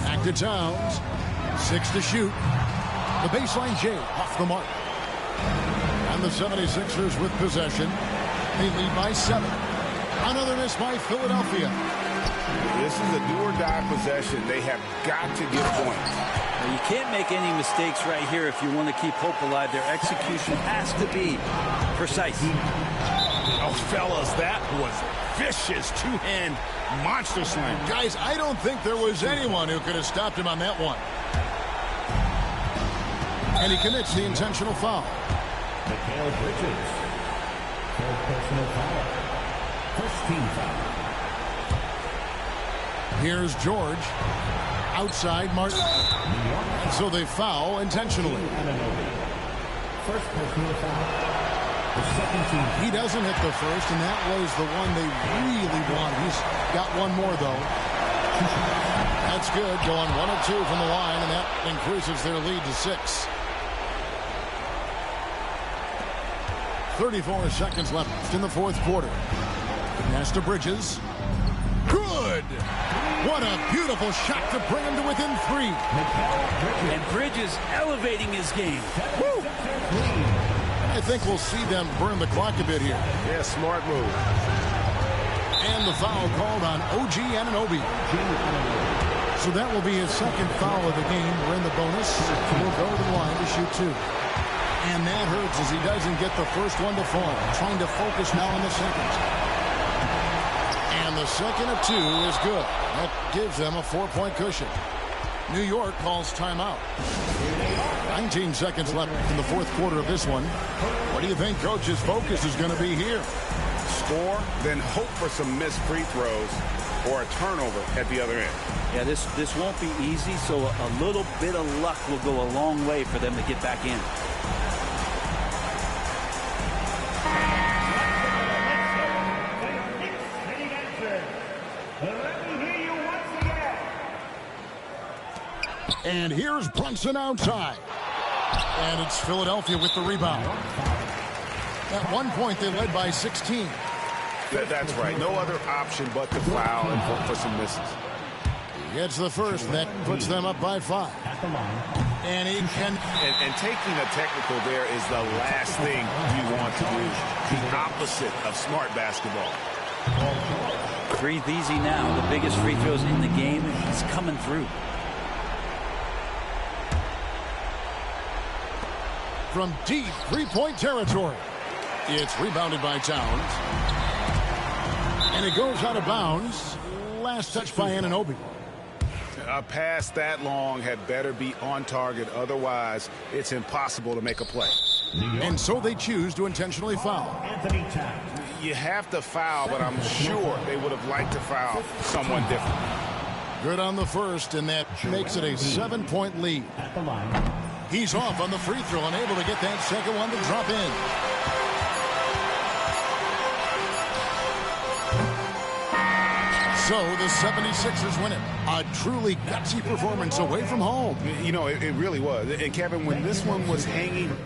Back to Towns. 6 to shoot. The baseline J off the mark. And the 76ers with possession. They lead by 7. Another miss by Philadelphia. This is a do-or-die possession. They have got to get points. Well, you can't make any mistakes right here if you want to keep hope alive. Their execution has to be precise. Oh, fellas, that was vicious two-hand monster slam. Guys, I don't think there was anyone who could have stopped him on that one. And he commits the intentional foul. Mikal Bridges. Third personal foul. First team foul. Here's George. Outside Martin. So they foul intentionally. First personal foul. The second team. He doesn't hit the first, and that was the one they really want. He's got one more, though. That's good. Going 1 of 2 from the line, and that increases their lead to 6. 34 seconds left in the fourth quarter. Pass to Bridges. Good! What a beautiful shot to bring him to within 3. And Bridges elevating his game. Woo! I think we'll see them burn the clock a bit here. Yeah, smart move. And the foul called on OG Anunoby. So that will be his second foul of the game. We're in the bonus. He'll go to the line to shoot 2. And that hurts as he doesn't get the first one to fall. Trying to focus now on the second. And the second of 2 is good. That gives them a 4-point cushion. New York calls timeout. 19 seconds left in the fourth quarter of this one. What do you think Coach's focus is going to be here? Score, then hope for some missed free throws or a turnover at the other end. Yeah, this won't be easy, so a little bit of luck will go a long way for them to get back in. And here's Brunson outside. And it's Philadelphia with the rebound. At one point, they led by 16. That's right. No other option but to foul and for some misses. He gets the first. That puts them up by 5. And he can... And taking a technical there is the last thing you want to do. The opposite of smart basketball. Breathe easy now. The biggest free throws in the game. He's coming through. From deep three-point territory. It's rebounded by Towns. And it goes out of bounds. Last touch by Anunoby. A pass that long had better be on target. Otherwise, it's impossible to make a play. And so they choose to intentionally foul. You have to foul, but I'm sure they would have liked to foul someone different. Good on the first, and that makes it a 7-point lead. He's off on the free throw, unable to get that second one to drop in. So the 76ers win it. A truly gutsy performance away from home. You know, it really was. And Kevin, when this one was hanging